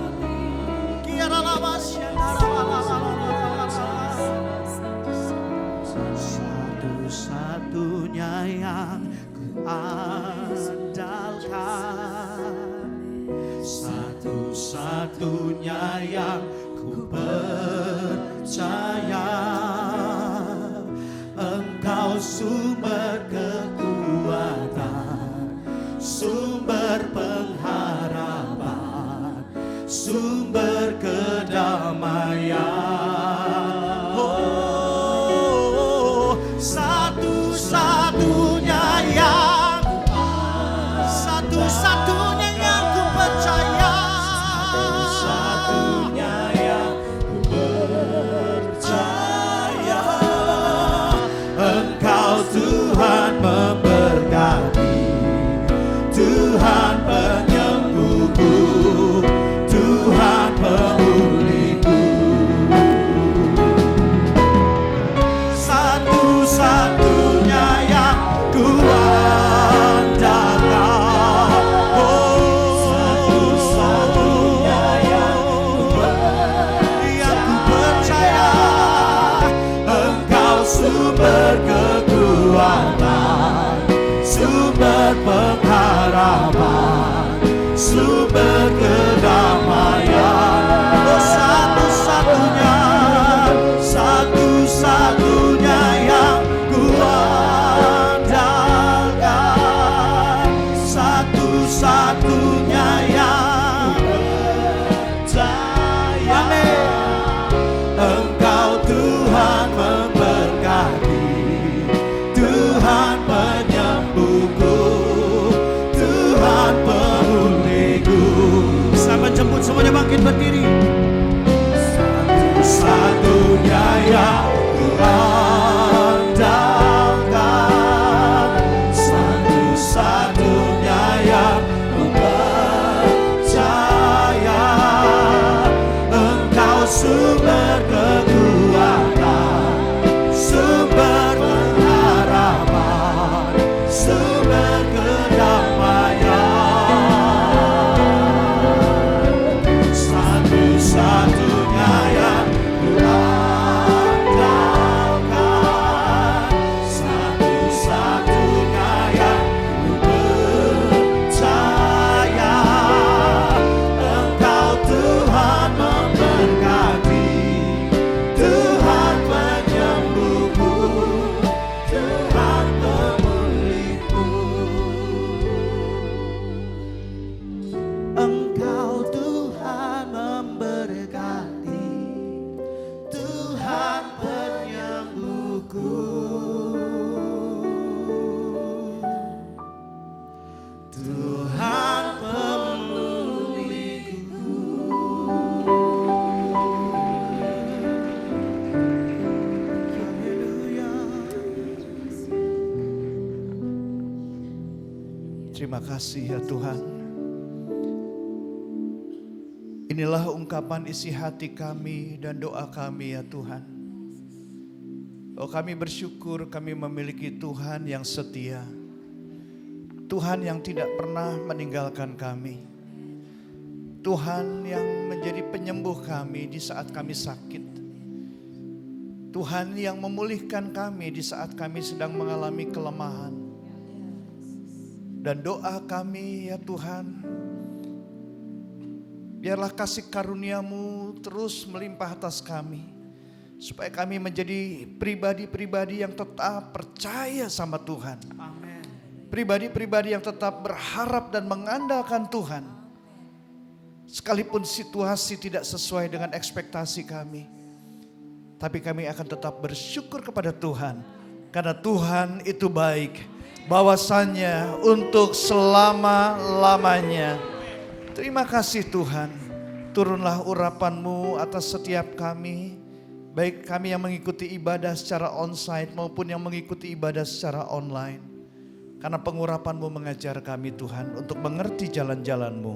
Satu-satunya yang ku andalkan, satu-satunya yang ku percaya. Engkau sumber kekuatan, sumber pengharapan, sumber kedamaian. Oh, satu-satunya yang ku percaya, satu-satunya yang ku percaya. Engkau Tuhan memberkati, Tuhan penyembuhku. sumber kedamaian. Oh, satu-satunya, satu-satunya yang kuandalkan, satu-satunya yang percaya. Engkau Tuhan memberkati, Tuhan penyembuhku, Tuhan pemulihku. Saya menjemput semuanya bangkit berdiri. Satu-satunya yang kuandalkan, satu-satunya yang percaya. Engkau sumber kekuatan, sumber pengharapan, sumber kedamaian. Satu-satunya yang kuandalkan, satu-satunya yang kupercaya. Engkau Tuhan memberkati, Tuhan penyembuhku, Tuhan pemulihku. Engkau Tuhan memberkati, Tuhan penyembuhku, Tuhan pemulihku. Haleluya. Terima kasih ya Tuhan. Inilah ungkapan isi hati kami dan doa kami ya Tuhan. Oh, kami bersyukur kami memiliki Tuhan yang setia. Tuhan yang tidak pernah meninggalkan kami. Tuhan yang menjadi penyembuh kami di saat kami sakit. Tuhan yang memulihkan kami di saat kami sedang mengalami kelemahan. Dan doa kami ya Tuhan, biarlah kasih karunia-Mu terus melimpah atas kami. Supaya kami menjadi pribadi-pribadi yang tetap percaya sama Tuhan. Amin. Pribadi-pribadi yang tetap berharap dan mengandalkan Tuhan. Sekalipun situasi tidak sesuai dengan ekspektasi kami. Tapi kami akan tetap bersyukur kepada Tuhan. Karena Tuhan itu baik. Bahwasannya untuk selama-lamanya. Terima kasih Tuhan. Turunlah urapan-Mu atas setiap kami. Baik kami yang mengikuti ibadah secara onsite maupun yang mengikuti ibadah secara online. Karena pengurapan-Mu mengajar kami Tuhan untuk mengerti jalan-jalan-Mu.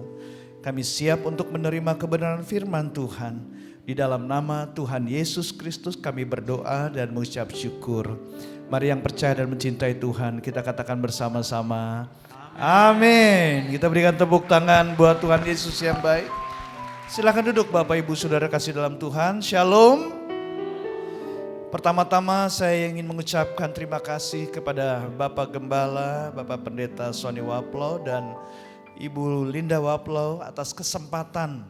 Kami siap untuk menerima kebenaran firman Tuhan. Di dalam nama Tuhan Yesus Kristus kami berdoa dan mengucap syukur. Mari yang percaya dan mencintai Tuhan kita katakan bersama-sama. Amin. Kita berikan tepuk tangan buat Tuhan Yesus yang baik. Silakan duduk Bapak Ibu Saudara kasih dalam Tuhan. Shalom. Pertama-tama saya ingin mengucapkan terima kasih kepada Bapak Gembala, Bapak Pendeta Sony Waplo dan Ibu Linda Waplo atas kesempatan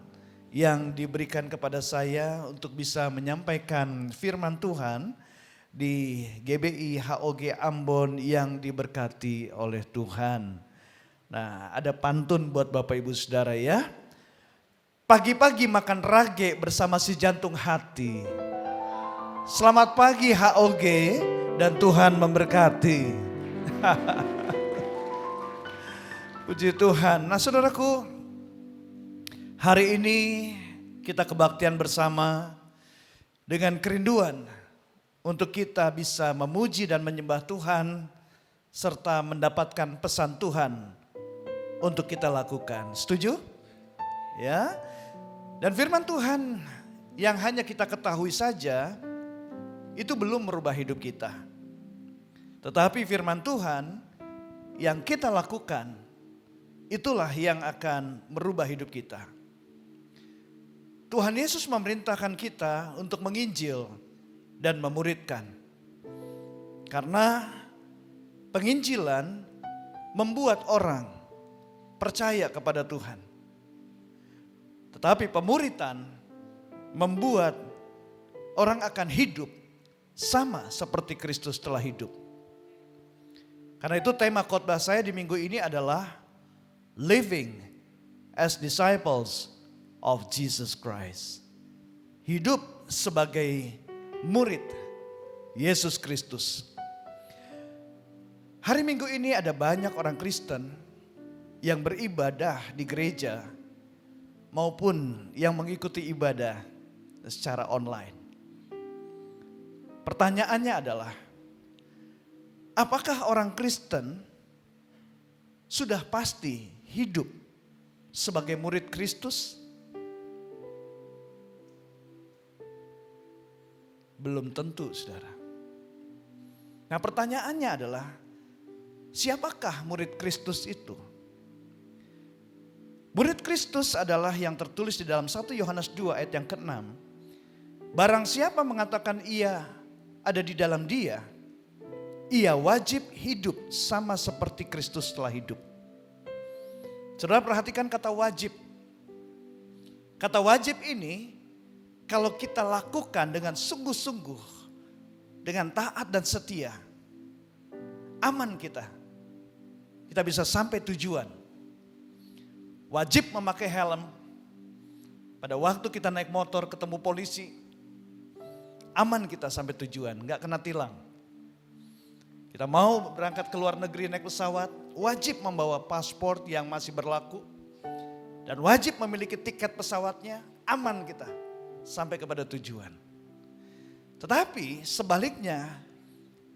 yang diberikan kepada saya untuk bisa menyampaikan firman Tuhan di GBI HOG Ambon yang diberkati oleh Tuhan. Nah, ada pantun buat Bapak Ibu Saudara ya. Pagi-pagi makan rage bersama si jantung hati. Selamat pagi HOG dan Tuhan memberkati. Puji Tuhan. Nah saudaraku, hari ini kita kebaktian bersama dengan kerinduan untuk kita bisa memuji dan menyembah Tuhan serta mendapatkan pesan Tuhan untuk kita lakukan. Setuju? Ya. Dan firman Tuhan yang hanya kita ketahui saja itu belum merubah hidup kita. Tetapi firman Tuhan yang kita lakukan itulah yang akan merubah hidup kita. Tuhan Yesus memerintahkan kita untuk menginjil dan memuridkan. Karena penginjilan membuat orang percaya kepada Tuhan. Tetapi pemuritan membuat orang akan hidup sama seperti Kristus telah hidup. Karena itu tema khotbah saya di minggu ini adalah living as disciples of Jesus Christ. Hidup sebagai murid Yesus Kristus. Hari Minggu ini ada banyak orang Kristen yang beribadah di gereja maupun yang mengikuti ibadah secara online. Pertanyaannya adalah, apakah orang Kristen sudah pasti hidup sebagai murid Kristus? Belum tentu, saudara. Nah, pertanyaannya adalah, siapakah murid Kristus itu? Murid Kristus adalah yang tertulis di dalam 1 Yohanes 2 ayat yang ke-6. Barang siapa mengatakan ia ada di dalam dia, ia wajib hidup sama seperti Kristus telah hidup. Saudara perhatikan kata wajib. Kata wajib ini kalau kita lakukan dengan sungguh-sungguh, dengan taat dan setia, aman kita. Kita bisa sampai tujuan. Wajib memakai helm. Pada waktu kita naik motor ketemu polisi, aman kita sampai tujuan, nggak kena tilang. Kita mau berangkat ke luar negeri naik pesawat, wajib membawa paspor yang masih berlaku. Dan wajib memiliki tiket pesawatnya, aman kita sampai kepada tujuan. Tetapi sebaliknya,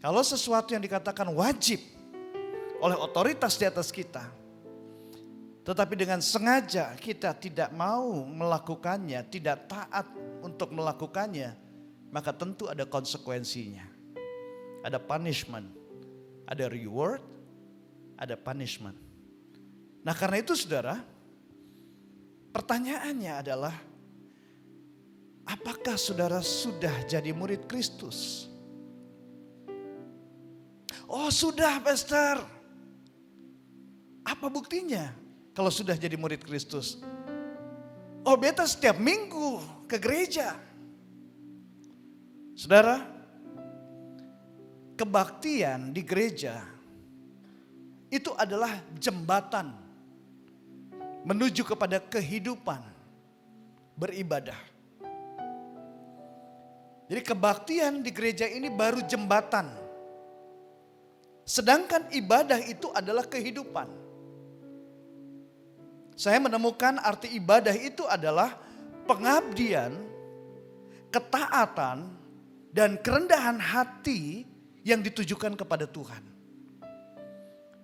kalau sesuatu yang dikatakan wajib oleh otoritas di atas kita, tetapi dengan sengaja kita tidak mau melakukannya, tidak taat untuk melakukannya, maka tentu ada konsekuensinya. Ada punishment, ada reward, ada punishment. Nah, karena itu saudara, pertanyaannya adalah, apakah saudara sudah jadi murid Kristus? Oh sudah, Pastor. Apa buktinya kalau sudah jadi murid Kristus? Oh, beta setiap minggu ke gereja. Saudara, kebaktian di gereja itu adalah jembatan menuju kepada kehidupan beribadah. Jadi kebaktian di gereja ini baru jembatan. Sedangkan ibadah itu adalah kehidupan. Saya menemukan arti ibadah itu adalah pengabdian, ketaatan, dan kerendahan hati yang ditujukan kepada Tuhan.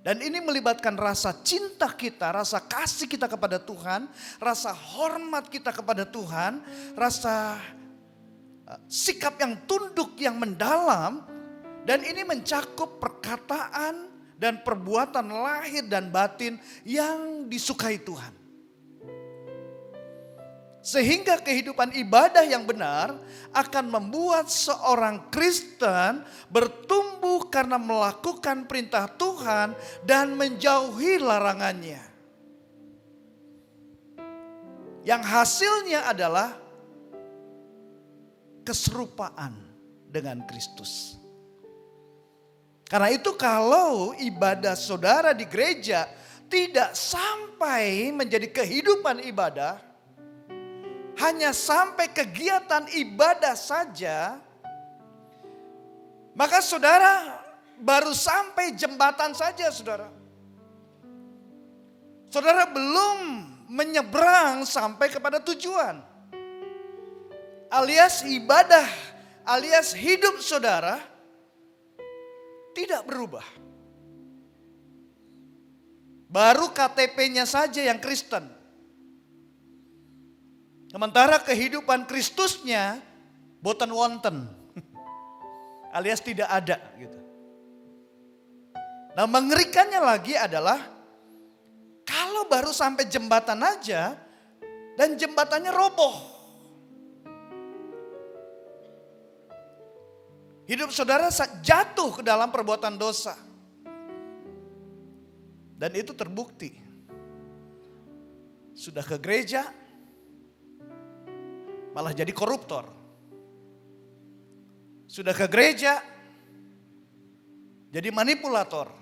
Dan ini melibatkan rasa cinta kita, rasa kasih kita kepada Tuhan, rasa hormat kita kepada Tuhan, rasa sikap yang tunduk yang mendalam, dan ini mencakup perkataan dan perbuatan lahir dan batin yang disukai Tuhan. Sehingga kehidupan ibadah yang benar akan membuat seorang Kristen bertumbuh karena melakukan perintah Tuhan dan menjauhi larangannya. Yang hasilnya adalah keserupaan dengan Kristus. Karena itu kalau ibadah saudara di gereja tidak sampai menjadi kehidupan ibadah, hanya sampai kegiatan ibadah saja, maka saudara baru sampai jembatan saja, saudara. Saudara belum menyeberang sampai kepada tujuan. Alias ibadah, alias hidup saudara tidak berubah. Baru KTP-nya saja yang Kristen. Sementara kehidupan Kristusnya boten wonten. Alias tidak ada gitu. Nah, mengerikannya lagi adalah kalau baru sampai jembatan aja dan jembatannya roboh. Hidup saudara jatuh ke dalam perbuatan dosa. Dan itu terbukti. Sudah ke gereja, malah jadi koruptor. Sudah ke gereja, jadi manipulator.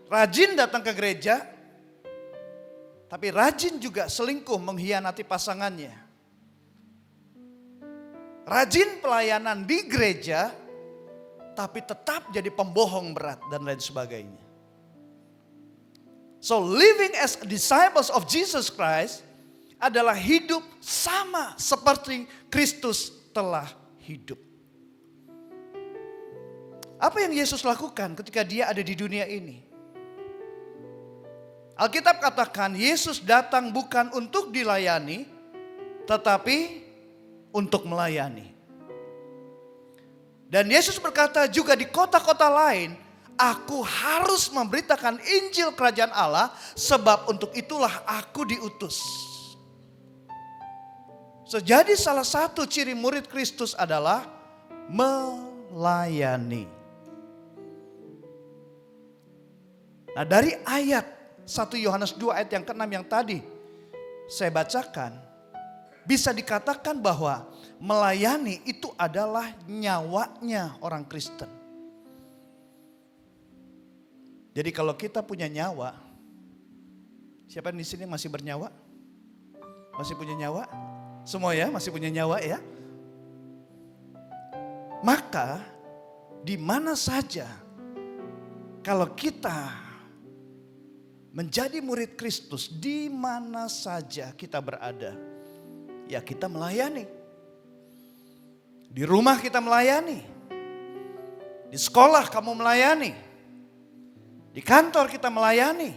Rajin datang ke gereja, tapi rajin juga selingkuh mengkhianati pasangannya. Rajin pelayanan di gereja, tapi tetap jadi pembohong berat dan lain sebagainya. So living as disciples of Jesus Christ adalah hidup sama seperti Kristus telah hidup. Apa yang Yesus lakukan ketika dia ada di dunia ini? Alkitab katakan Yesus datang bukan untuk dilayani, tetapi untuk melayani. Dan Yesus berkata juga di kota-kota lain, aku harus memberitakan Injil Kerajaan Allah, sebab untuk itulah aku diutus. Jadi salah satu ciri murid Kristus adalah melayani. Nah, dari ayat 1 Yohanes 2 ayat yang ke-6 yang tadi saya bacakan, bisa dikatakan bahwa melayani itu adalah nyawanya orang Kristen. Jadi kalau kita punya nyawa, siapa di sini masih bernyawa? Masih punya nyawa? Semua ya, masih punya nyawa ya? Maka di mana saja kalau kita menjadi murid Kristus, di mana saja kita berada, ya kita melayani. Di rumah kita melayani. Di sekolah kamu melayani. Di kantor kita melayani.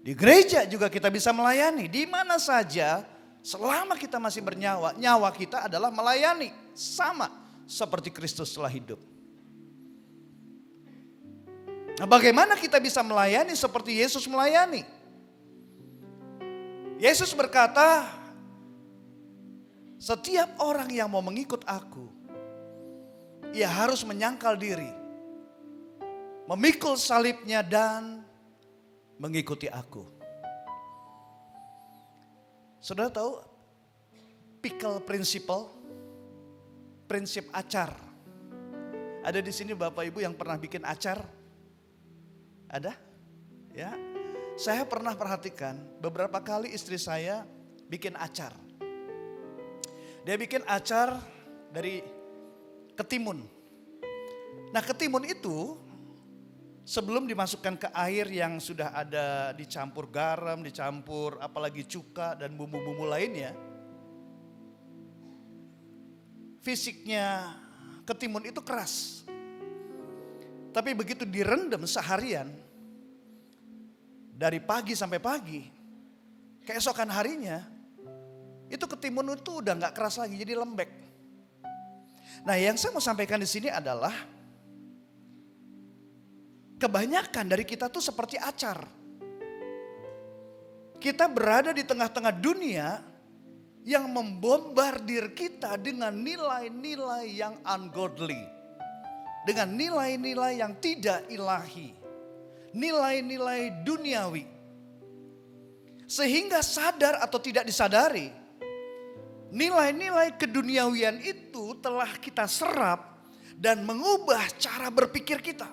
Di gereja juga kita bisa melayani. Di mana saja selama kita masih bernyawa, nyawa kita adalah melayani. Sama seperti Kristus telah hidup. Nah, bagaimana kita bisa melayani seperti Yesus melayani? Yesus berkata, setiap orang yang mau mengikut aku, ia harus menyangkal diri, memikul salibnya dan mengikuti aku. Saudara tahu pickle principle, prinsip acar? Ada di sini Bapak Ibu yang pernah bikin acar? Ada? Ya. Saya pernah perhatikan beberapa kali istri saya bikin acar. Dia bikin acar dari ketimun. Nah, ketimun itu sebelum dimasukkan ke air yang sudah ada dicampur garam, dicampur apalagi cuka dan bumbu-bumbu lainnya. Fisiknya ketimun itu keras. Tapi begitu direndam seharian, dari pagi sampai pagi, keesokan harinya, itu ketimun itu udah gak keras lagi, jadi lembek. Nah, yang saya mau sampaikan di sini adalah, kebanyakan dari kita tuh seperti acar. Kita berada di tengah-tengah dunia yang membombardir kita dengan nilai-nilai yang ungodly. Dengan nilai-nilai yang tidak ilahi. Nilai-nilai duniawi. Sehingga sadar atau tidak disadari, nilai-nilai keduniawian itu telah kita serap dan mengubah cara berpikir kita.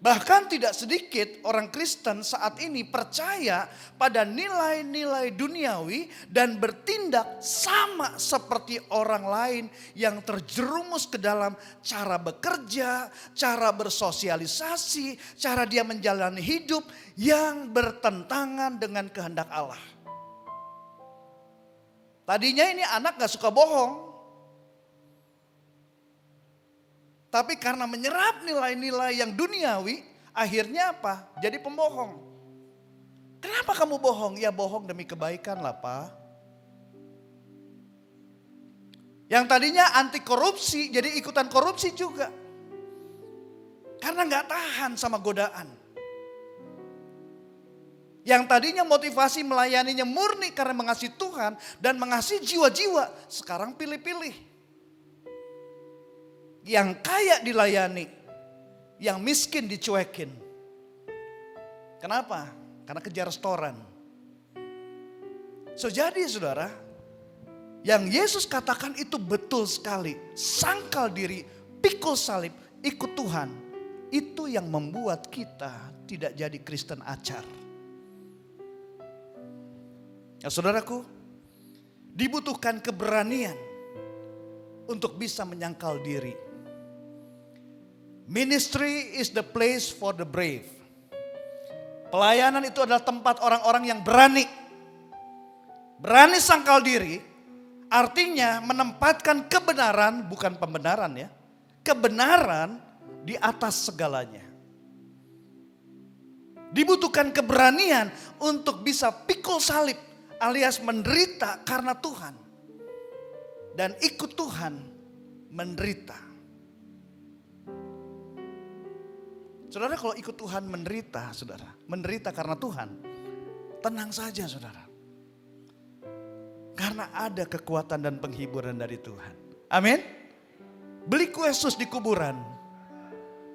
Bahkan tidak sedikit orang Kristen saat ini percaya pada nilai-nilai duniawi dan bertindak sama seperti orang lain yang terjerumus ke dalam cara bekerja, cara bersosialisasi, cara dia menjalani hidup yang bertentangan dengan kehendak Allah. Tadinya ini anak gak suka bohong. Tapi karena menyerap nilai-nilai yang duniawi, akhirnya apa? Jadi pembohong. Kenapa kamu bohong? Ya bohong demi kebaikan lah Pak. Yang tadinya anti korupsi, jadi ikutan korupsi juga. Karena gak tahan sama godaan. Yang tadinya motivasi melayaninya murni karena mengasihi Tuhan dan mengasihi jiwa-jiwa, sekarang pilih-pilih. Yang kaya dilayani, yang miskin dicuekin. Kenapa? Karena kejar restoran. So jadi saudara, yang Yesus katakan itu betul sekali. Sangkal diri, pikul salib, ikut Tuhan. Itu yang membuat kita tidak jadi Kristen acar. Ya saudaraku, dibutuhkan keberanian untuk bisa menyangkal diri. Ministry is the place for the brave. Pelayanan itu adalah tempat orang-orang yang berani. Berani sangkal diri, artinya menempatkan kebenaran, bukan pembenaran ya. Kebenaran di atas segalanya. Dibutuhkan keberanian untuk bisa pikul salib alias menderita karena Tuhan. Dan ikut Tuhan menderita. Saudara, kalau ikut Tuhan menderita, saudara, menderita karena Tuhan, tenang saja saudara. Karena ada kekuatan dan penghiburan dari Tuhan. Amin. Beli kue sus di kuburan,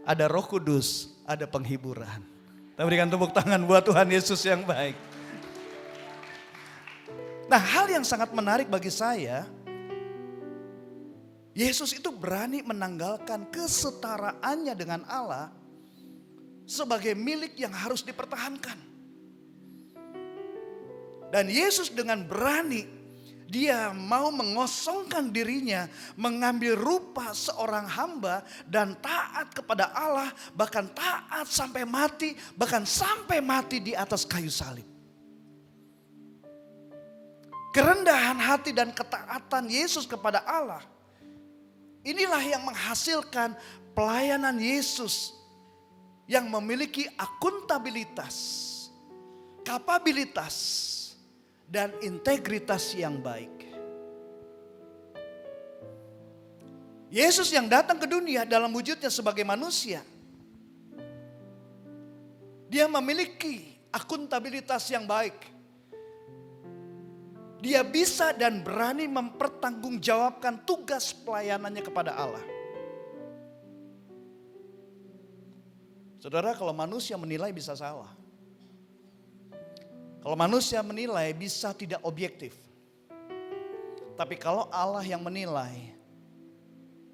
ada Roh Kudus, ada penghiburan. Kita berikan tepuk tangan buat Tuhan Yesus yang baik. Nah, hal yang sangat menarik bagi saya, Yesus itu berani menanggalkan kesetaraannya dengan Allah sebagai milik yang harus dipertahankan. Dan Yesus dengan berani, dia mau mengosongkan dirinya, mengambil rupa seorang hamba dan taat kepada Allah, bahkan taat sampai mati, bahkan sampai mati di atas kayu salib. Kerendahan hati dan ketaatan Yesus kepada Allah, inilah yang menghasilkan pelayanan Yesus yang memiliki akuntabilitas, kapabilitas, dan integritas yang baik. Yesus yang datang ke dunia dalam wujudnya sebagai manusia, dia memiliki akuntabilitas yang baik. Dia bisa dan berani mempertanggungjawabkan tugas pelayanannya kepada Allah. Saudara, kalau manusia menilai bisa salah. Kalau manusia menilai bisa tidak objektif. Tapi kalau Allah yang menilai,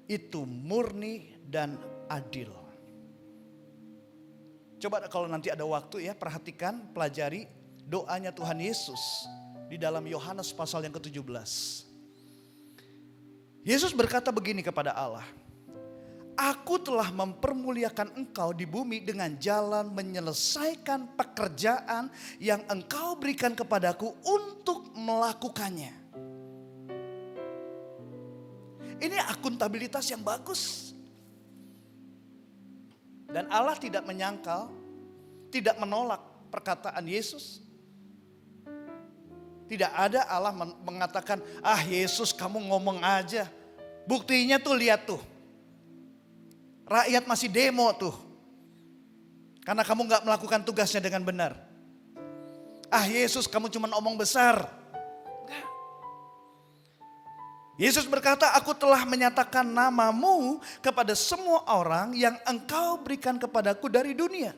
itu murni dan adil. Coba kalau nanti ada waktu ya, perhatikan, pelajari doanya Tuhan Yesus di dalam Yohanes pasal yang ke-17. Yesus berkata begini kepada Allah, Aku telah mempermuliakan engkau di bumi dengan jalan menyelesaikan pekerjaan yang engkau berikan kepadaku untuk melakukannya. Ini akuntabilitas yang bagus. Dan Allah tidak menyangkal, tidak menolak perkataan Yesus. Tidak ada Allah mengatakan, Yesus kamu ngomong aja. Buktinya tuh lihat tuh. Rakyat masih demo tuh. Karena kamu gak melakukan tugasnya dengan benar. Yesus kamu cuma omong besar. Enggak. Yesus berkata, aku telah menyatakan namamu kepada semua orang yang engkau berikan kepadaku dari dunia.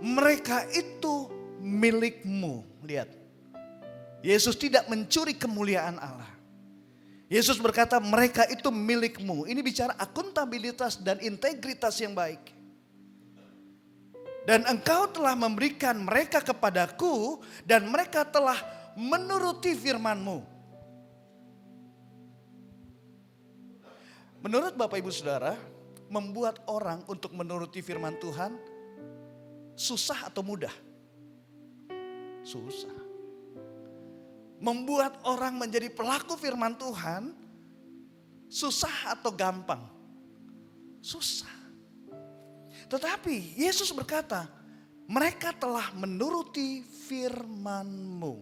Mereka itu milikmu. Lihat. Yesus tidak mencuri kemuliaan Allah. Yesus berkata mereka itu milikmu. Ini bicara akuntabilitas dan integritas yang baik. Dan engkau telah memberikan mereka kepadaku dan mereka telah menuruti firman-Mu. Menurut Bapak Ibu Saudara, membuat orang untuk menuruti firman Tuhan susah atau mudah? Susah. Membuat orang menjadi pelaku firman Tuhan susah atau gampang? Susah. Tetapi Yesus berkata, mereka telah menuruti firman-Mu.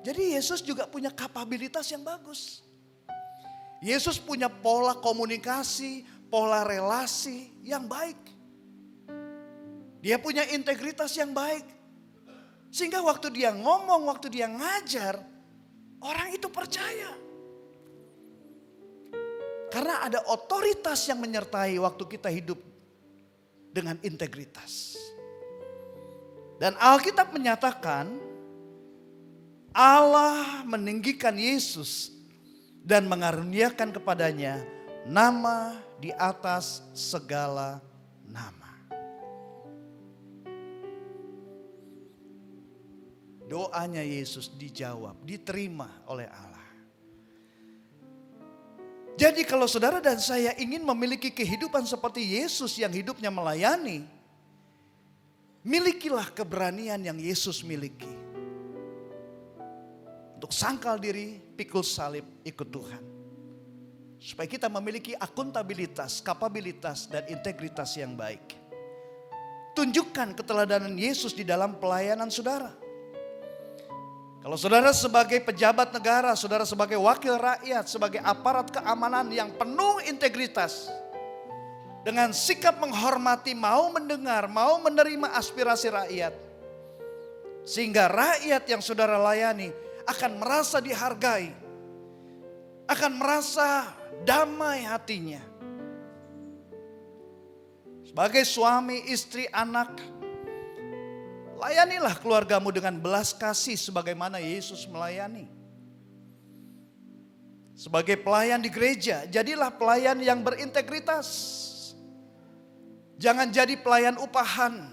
Jadi Yesus juga punya kapabilitas yang bagus. Yesus punya pola komunikasi, pola relasi yang baik. Dia punya integritas yang baik. Sehingga waktu dia ngomong, waktu dia ngajar, orang itu percaya. Karena ada otoritas yang menyertai waktu kita hidup dengan integritas. Dan Alkitab menyatakan Allah meninggikan Yesus dan mengaruniakan kepadanya nama di atas segala nama. Doanya Yesus dijawab, diterima oleh Allah. Jadi kalau saudara dan saya ingin memiliki kehidupan seperti Yesus yang hidupnya melayani, milikilah keberanian yang Yesus miliki. Untuk sangkal diri, pikul salib, ikut Tuhan. Supaya kita memiliki akuntabilitas, kapabilitas, dan integritas yang baik. Tunjukkan keteladanan Yesus di dalam pelayanan saudara. Kalau saudara sebagai pejabat negara, saudara sebagai wakil rakyat, sebagai aparat keamanan yang penuh integritas. Dengan sikap menghormati, mau mendengar, mau menerima aspirasi rakyat. Sehingga rakyat yang saudara layani akan merasa dihargai. Akan merasa damai hatinya. Sebagai suami, istri, anak, layanilah keluargamu dengan belas kasih sebagaimana Yesus melayani. Sebagai pelayan di gereja, jadilah pelayan yang berintegritas. Jangan jadi pelayan upahan.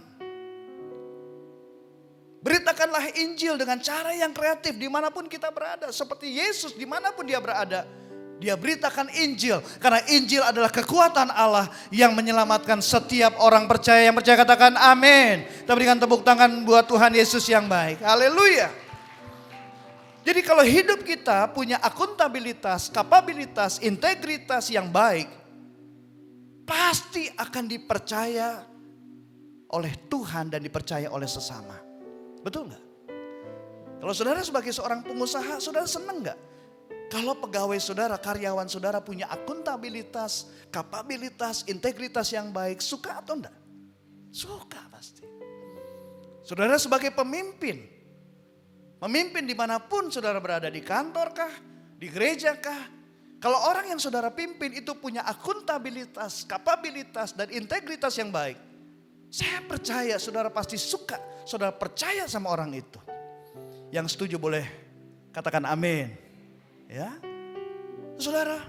Beritakanlah Injil dengan cara yang kreatif dimanapun kita berada. Seperti Yesus dimanapun dia berada. Dia beritakan Injil. Karena Injil adalah kekuatan Allah yang menyelamatkan setiap orang percaya. Yang percaya katakan amin. Kita berikan tepuk tangan buat Tuhan Yesus yang baik. Haleluya. Jadi kalau hidup kita punya akuntabilitas, kapabilitas, integritas yang baik. Pasti akan dipercaya oleh Tuhan dan dipercaya oleh sesama. Betul gak? Kalau saudara sebagai seorang pengusaha, saudara senang gak? Kalau pegawai saudara, karyawan saudara punya akuntabilitas, kapabilitas, integritas yang baik, suka atau enggak? Suka pasti. Saudara sebagai pemimpin, memimpin dimanapun saudara berada, di kantor kah, di gereja kah, kalau orang yang saudara pimpin itu punya akuntabilitas, kapabilitas, dan integritas yang baik, saya percaya saudara pasti suka, saudara percaya sama orang itu. Yang setuju boleh katakan amin. Ya, saudara,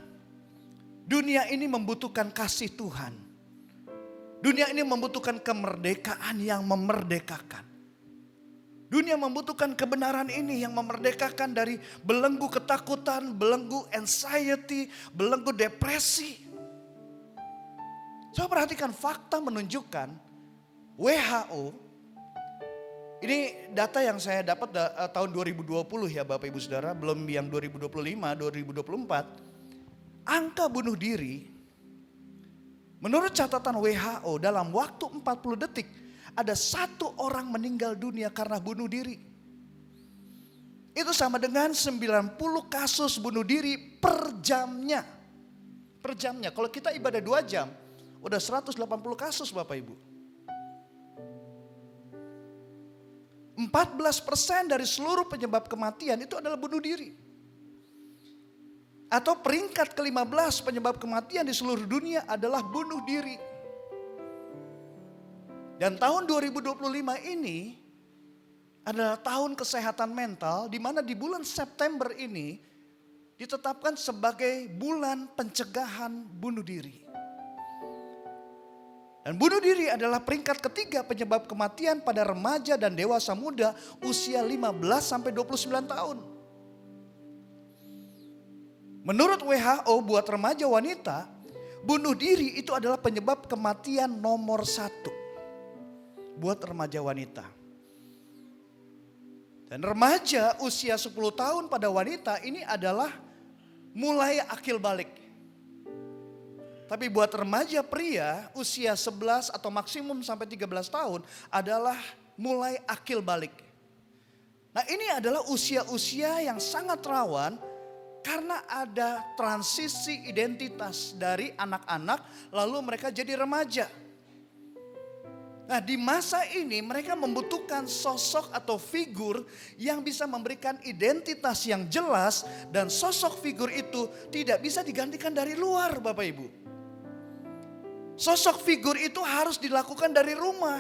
dunia ini membutuhkan kasih Tuhan. Dunia ini membutuhkan kemerdekaan yang memerdekakan. Dunia membutuhkan kebenaran ini yang memerdekakan dari belenggu ketakutan, belenggu anxiety, belenggu depresi. Coba perhatikan fakta menunjukkan WHO, ini data yang saya dapat tahun 2020 ya Bapak Ibu Saudara, belum yang 2025, 2024. Angka bunuh diri, menurut catatan WHO dalam waktu 40 detik, ada 1 orang meninggal dunia karena bunuh diri. Itu sama dengan 90 kasus bunuh diri per jamnya. Per jamnya, kalau kita ibadah 2 jam, udah 180 kasus Bapak Ibu. 14% dari seluruh penyebab kematian itu adalah bunuh diri. Atau peringkat ke-15 penyebab kematian di seluruh dunia adalah bunuh diri. Dan tahun 2025 ini adalah tahun kesehatan mental, di mana di bulan September ini ditetapkan sebagai bulan pencegahan bunuh diri. Dan bunuh diri adalah peringkat ketiga penyebab kematian pada remaja dan dewasa muda usia 15 sampai 29 tahun. Menurut WHO buat remaja wanita, bunuh diri itu adalah penyebab kematian nomor 1 buat remaja wanita. Dan remaja usia 10 tahun pada wanita ini adalah mulai akil balik. Tapi buat remaja pria usia 11 atau maksimum sampai 13 tahun adalah mulai akil balik. Nah ini adalah usia-usia yang sangat rawan karena ada transisi identitas dari anak-anak lalu mereka jadi remaja. Nah di masa ini mereka membutuhkan sosok atau figur yang bisa memberikan identitas yang jelas dan sosok figur itu tidak bisa digantikan dari luar Bapak Ibu. Sosok figur itu harus dilakukan dari rumah.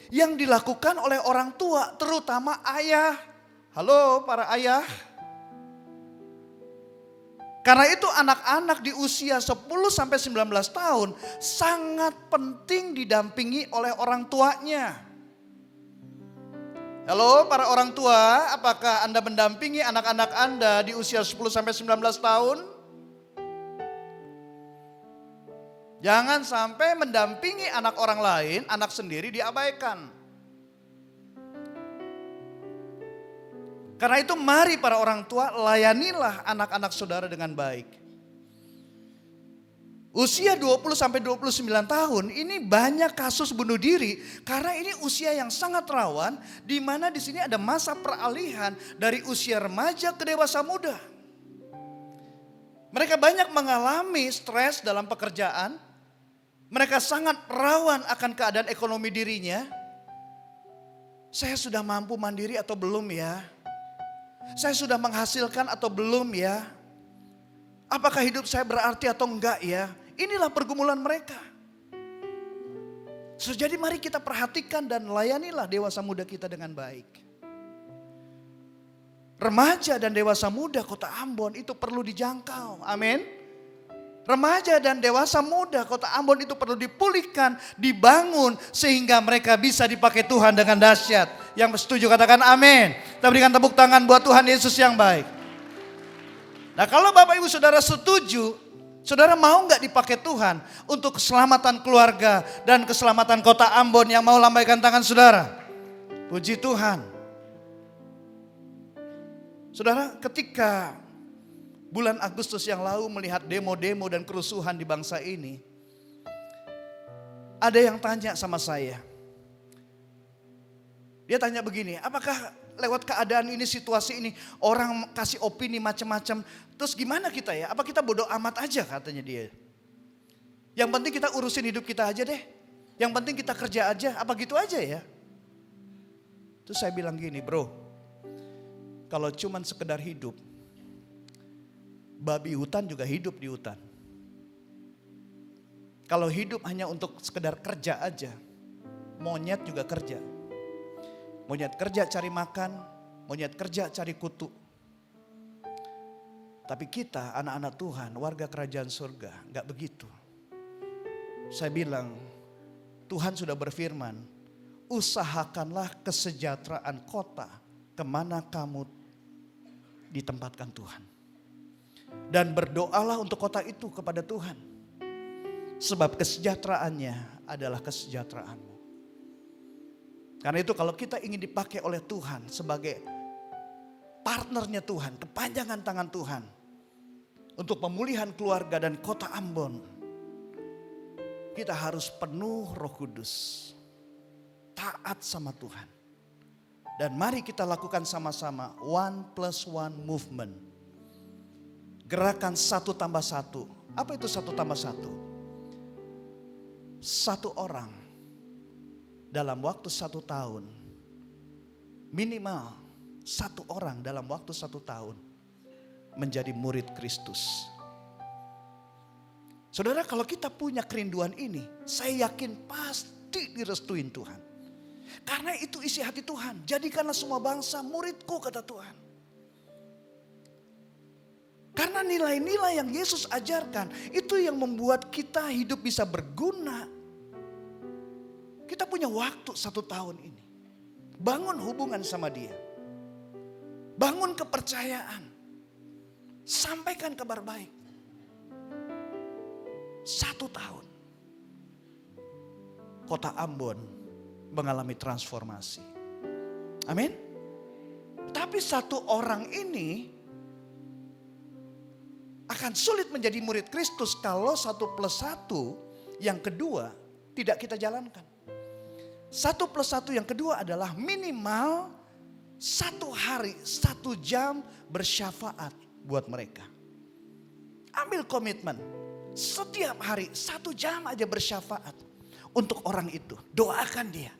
Yang dilakukan oleh orang tua, terutama ayah. Halo para ayah. Karena itu anak-anak di usia 10-19 tahun sangat penting didampingi oleh orang tuanya. Halo para orang tua, apakah Anda mendampingi anak-anak Anda di usia 10-19 tahun? Jangan sampai mendampingi anak orang lain, anak sendiri diabaikan. Karena itu mari para orang tua layanilah anak-anak saudara dengan baik. Usia 20-29 tahun ini banyak kasus bunuh diri karena ini usia yang sangat rawan, di mana di sini ada masa peralihan dari usia remaja ke dewasa muda. Mereka banyak mengalami stres dalam pekerjaan. Mereka sangat rawan akan keadaan ekonomi dirinya. Saya sudah mampu mandiri atau belum ya? Saya sudah menghasilkan atau belum ya? Apakah hidup saya berarti atau enggak ya? Inilah pergumulan mereka. So, jadi mari kita perhatikan dan layanilah dewasa muda kita dengan baik. Remaja dan dewasa muda Kota Ambon itu perlu dijangkau. Amin. Remaja dan dewasa muda Kota Ambon itu perlu dipulihkan, dibangun sehingga mereka bisa dipakai Tuhan dengan dahsyat. Yang setuju katakan amin. Kita berikan tepuk tangan buat Tuhan Yesus yang baik. Nah kalau Bapak Ibu Saudara setuju, saudara mau gak dipakai Tuhan untuk keselamatan keluarga dan keselamatan Kota Ambon, yang mau lambaikan tangan saudara? Puji Tuhan. Saudara, ketika bulan Agustus yang lalu melihat demo-demo dan kerusuhan di bangsa ini, ada yang tanya sama saya. Dia tanya begini, apakah lewat keadaan ini, situasi ini, orang kasih opini macam-macam, terus gimana kita ya? Apa kita bodoh amat aja, katanya dia. Yang penting kita urusin hidup kita aja deh. Yang penting kita kerja aja, apa gitu aja ya? Terus saya bilang gini, bro, kalau cuman sekedar hidup, babi hutan juga hidup di hutan. Kalau hidup hanya untuk sekedar kerja aja, monyet juga kerja. Monyet kerja cari makan, monyet kerja cari kutu. Tapi kita anak-anak Tuhan, warga kerajaan surga, gak begitu. Saya bilang, Tuhan sudah berfirman, usahakanlah kesejahteraan kota kemana kamu ditempatkan Tuhan. Dan berdoalah untuk kota itu kepada Tuhan. Sebab kesejahteraannya adalah kesejahteraanmu. Karena itu kalau kita ingin dipakai oleh Tuhan sebagai partnernya Tuhan, kepanjangan tangan Tuhan untuk pemulihan keluarga dan Kota Ambon, kita harus penuh Roh Kudus, taat sama Tuhan. Dan mari kita lakukan sama-sama 1+1 movement. Gerakan 1+1. Apa itu 1+1? Satu orang dalam waktu 1 tahun, minimal 1 orang dalam waktu 1 tahun menjadi murid Kristus. Saudara, kalau kita punya kerinduan ini, saya yakin pasti direstuin Tuhan. Karena itu isi hati Tuhan. Jadikanlah semua bangsa muridku, kata Tuhan. Karena nilai-nilai yang Yesus ajarkan itu yang membuat kita hidup bisa berguna. Kita punya waktu 1 tahun ini. Bangun hubungan sama dia. Bangun kepercayaan. Sampaikan kabar baik. 1 tahun. Kota Ambon mengalami transformasi. Amin. Tapi 1 orang ini akan sulit menjadi murid Kristus kalau 1+1 yang kedua tidak kita jalankan. 1+1 yang kedua adalah minimal 1 hari, 1 jam bersyafaat buat mereka. Ambil komitmen, setiap hari 1 jam aja bersyafaat untuk orang itu. Doakan dia.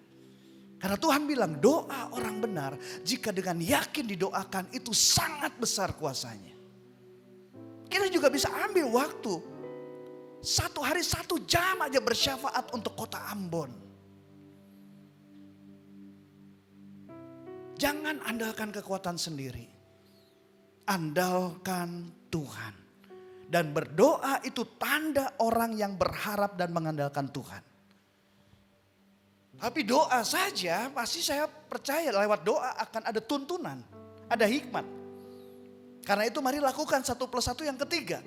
Karena Tuhan bilang doa orang benar jika dengan yakin didoakan itu sangat besar kuasanya. Kita juga bisa ambil waktu 1 hari 1 jam aja bersyafaat untuk Kota Ambon. Jangan andalkan kekuatan sendiri. Andalkan Tuhan. Dan berdoa itu tanda orang yang berharap dan mengandalkan Tuhan. Tapi doa saja pasti saya percaya lewat doa akan ada tuntunan, ada hikmat. Karena itu mari lakukan 1+1 yang ketiga.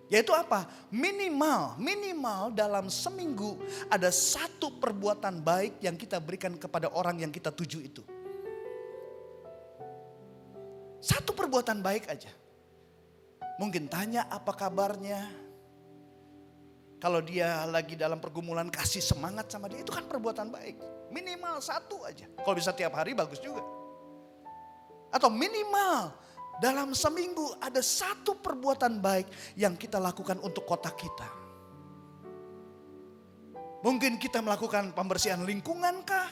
Yaitu apa? Minimal dalam seminggu ada 1 perbuatan baik yang kita berikan kepada orang yang kita tuju itu. 1 perbuatan baik aja. Mungkin tanya apa kabarnya. Kalau dia lagi dalam pergumulan kasih semangat sama dia, itu kan perbuatan baik. Minimal 1 aja. Kalau bisa tiap hari bagus juga. Atau minimal dalam seminggu ada 1 perbuatan baik yang kita lakukan untuk kota kita. Mungkin kita melakukan pembersihan lingkungan kah?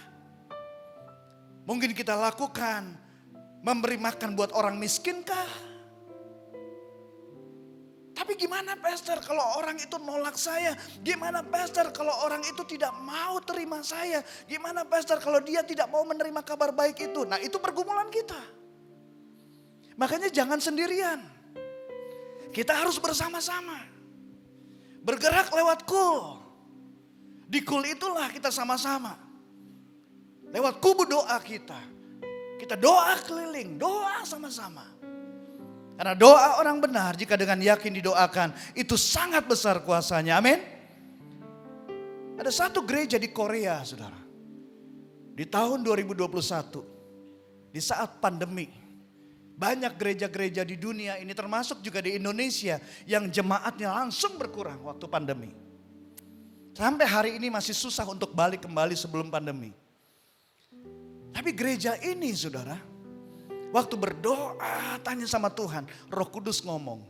Mungkin kita lakukan memberi makan buat orang miskin kah? Tapi gimana pastor kalau orang itu nolak saya? Gimana pastor kalau orang itu tidak mau terima saya? Gimana pastor kalau dia tidak mau menerima kabar baik itu? Nah itu pergumulan kita. Makanya jangan sendirian. Kita harus bersama-sama. Bergerak lewat kul. Di kul itulah kita sama-sama. Lewat kubu doa kita. Kita doa keliling, doa sama-sama. Karena doa orang benar jika dengan yakin didoakan itu sangat besar kuasanya. Amin. Ada 1 gereja di Korea, saudara. Di tahun 2021, di saat pandemi, banyak gereja-gereja di dunia ini termasuk juga di Indonesia yang jemaatnya langsung berkurang waktu pandemi. Sampai hari ini masih susah untuk balik kembali sebelum pandemi. Tapi gereja ini, saudara, waktu berdoa tanya sama Tuhan, Roh Kudus ngomong,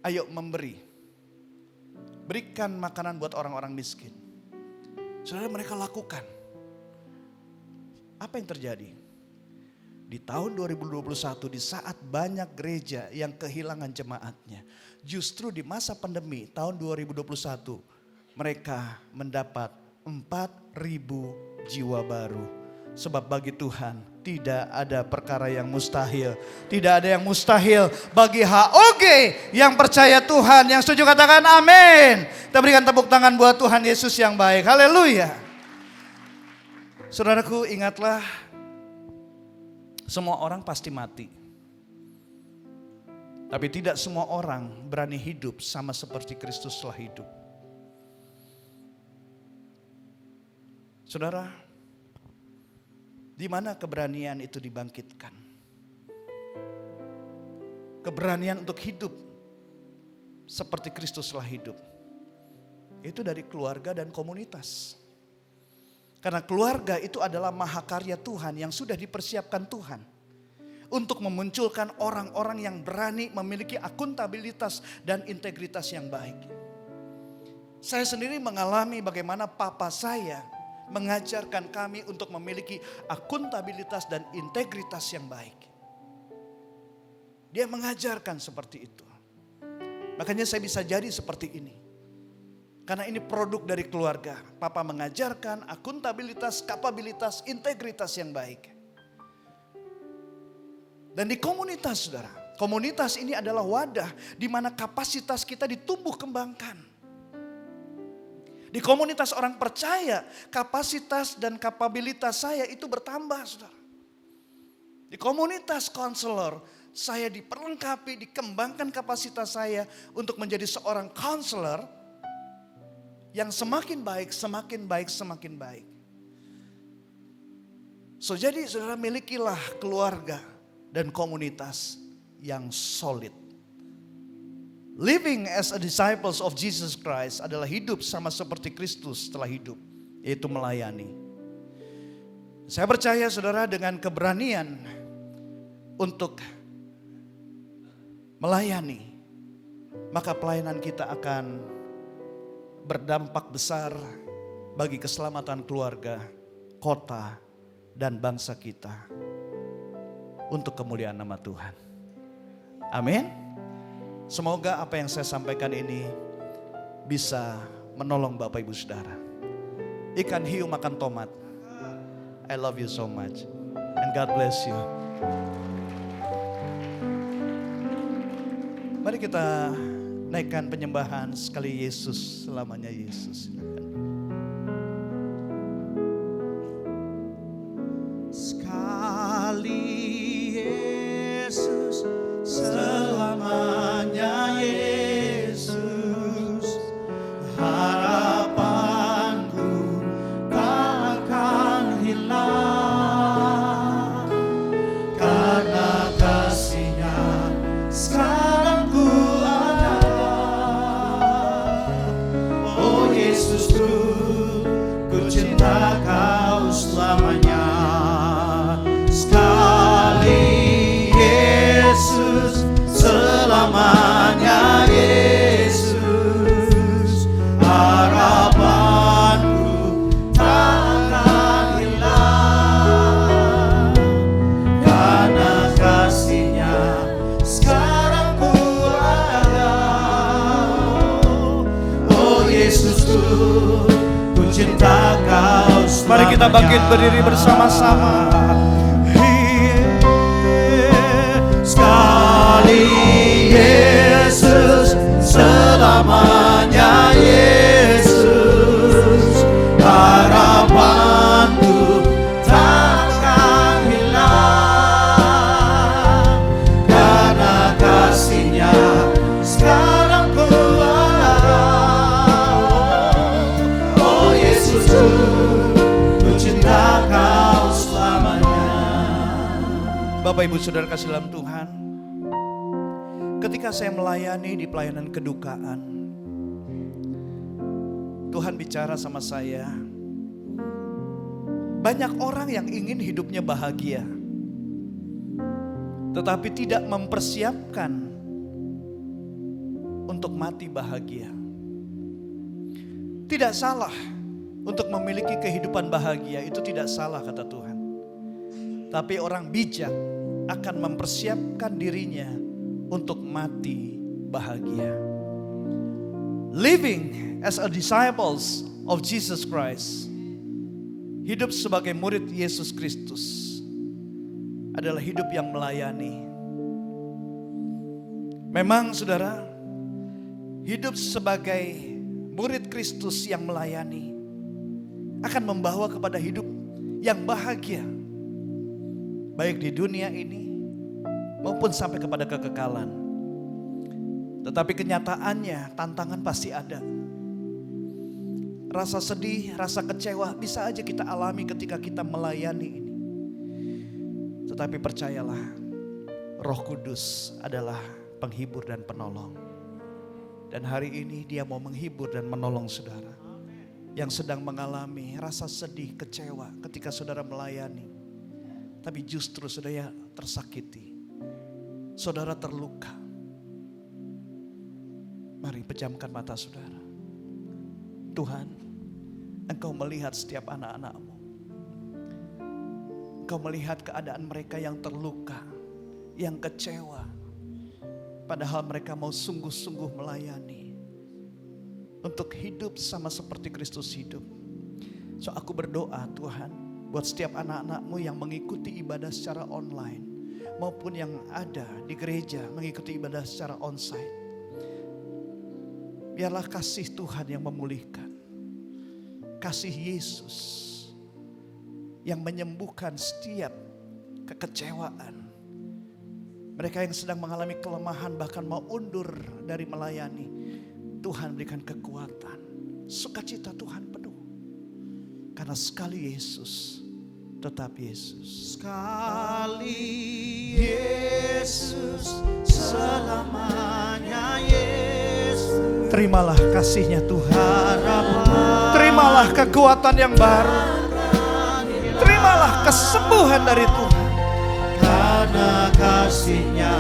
ayo memberi. Berikan makanan buat orang-orang miskin. Saudara, mereka lakukan. Apa yang terjadi? Di tahun 2021 di saat banyak gereja yang kehilangan jemaatnya. Justru di masa pandemi tahun 2021 mereka mendapat 4.000 jiwa baru. Sebab bagi Tuhan tidak ada perkara yang mustahil. Tidak ada yang mustahil bagi HOG yang percaya Tuhan. Yang setuju katakan amin. Kita berikan tepuk tangan buat Tuhan Yesus yang baik. Haleluya. Saudaraku, ingatlah, semua orang pasti mati. Tapi tidak semua orang berani hidup sama seperti Kristus telah hidup. Saudara, di mana keberanian itu dibangkitkan? Keberanian untuk hidup seperti Kristus telah hidup. Itu dari keluarga dan komunitas. Karena keluarga itu adalah mahakarya Tuhan yang sudah dipersiapkan Tuhan. Untuk memunculkan orang-orang yang berani memiliki akuntabilitas dan integritas yang baik. Saya sendiri mengalami bagaimana papa saya mengajarkan kami untuk memiliki akuntabilitas dan integritas yang baik. Dia mengajarkan seperti itu. Makanya saya bisa jadi seperti ini. Karena ini produk dari keluarga. Papa mengajarkan akuntabilitas, kapabilitas, integritas yang baik. Dan di komunitas, saudara. Komunitas ini adalah wadah di mana kapasitas kita ditumbuh kembangkan. Di komunitas orang percaya, kapasitas dan kapabilitas saya itu bertambah, saudara. Di komunitas konselor, saya diperlengkapi, dikembangkan kapasitas saya untuk menjadi seorang konselor yang semakin baik, semakin baik, semakin baik. So jadi saudara, milikilah keluarga dan komunitas yang solid. Living as a disciples of Jesus Christ adalah hidup sama seperti Kristus telah hidup, yaitu melayani. Saya percaya saudara, dengan keberanian untuk melayani, maka pelayanan kita akan berdampak besar bagi keselamatan keluarga, kota, dan bangsa kita. Untuk kemuliaan nama Tuhan. Amin. Semoga apa yang saya sampaikan ini bisa menolong Bapak Ibu Saudara. Ikan hiu makan tomat. I love you so much. And God bless you. Mari kita naikkan penyembahan sekali Yesus, selamanya Yesus. Silakan. Sekali Yesus, selamanya Yesus, harapanku tak akan hilang, karena kasih-Nya sekarang ku ada. Oh Yesusku, ku cinta Kau selamanya. Yesus, selamanya Yesus, harapanku takkan hilang, karena kasih-Nya sekarang ku ada. Oh Yesusku, ku cinta Kau selamanya. Mari kita bangkit berdiri bersama-sama. Sekali Yesus, selamanya Yesus, harapanku takkan hilang, karena kasih-Nya sekarang ku ada. Oh Yesusku, ku cinta Kau selamanya. Bapak Ibu Saudara kasih dalam Tuhan, ketika saya melayani di pelayanan kedukaan, Tuhan bicara sama saya. Banyak orang yang ingin hidupnya bahagia, tetapi tidak mempersiapkan untuk mati bahagia. Tidak salah untuk memiliki kehidupan bahagia, itu tidak salah kata Tuhan. Tapi orang bijak akan mempersiapkan dirinya untuk mati bahagia. Living as a disciples of Jesus Christ, hidup sebagai murid Yesus Kristus, adalah hidup yang melayani. Memang saudara, hidup sebagai murid Kristus yang melayani akan membawa kepada hidup yang bahagia, baik di dunia ini maupun sampai kepada kekekalan. Tetapi kenyataannya tantangan pasti ada. Rasa sedih, rasa kecewa bisa aja kita alami ketika kita melayani ini. Tetapi percayalah, Roh Kudus adalah penghibur dan penolong. Dan hari ini Dia mau menghibur dan menolong saudara yang sedang mengalami rasa sedih, kecewa ketika saudara melayani. Tapi justru saudara tersakiti, saudara terluka. Mari pejamkan mata saudara. Tuhan, Engkau melihat setiap anak-anak-Mu. Engkau melihat keadaan mereka yang terluka, yang kecewa. Padahal mereka mau sungguh-sungguh melayani. Untuk hidup sama seperti Kristus hidup. So aku berdoa Tuhan, buat setiap anak-anak-Mu yang mengikuti ibadah secara online maupun yang ada di gereja mengikuti ibadah secara onsite. Biarlah kasih Tuhan yang memulihkan, kasih Yesus yang menyembuhkan setiap kekecewaan. Mereka yang sedang mengalami kelemahan bahkan mau undur dari melayani, Tuhan berikan kekuatan, sukacita Tuhan penuh. Karena sekali Yesus, tetap Yesus. Sekali Yesus, selamanya Yesus. Terimalah kasih-Nya Tuhan. Terimalah kekuatan yang baru. Terimalah kesembuhan dari Tuhan. Karena kasih-Nya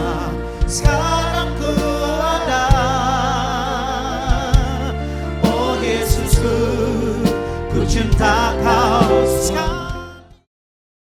sekarang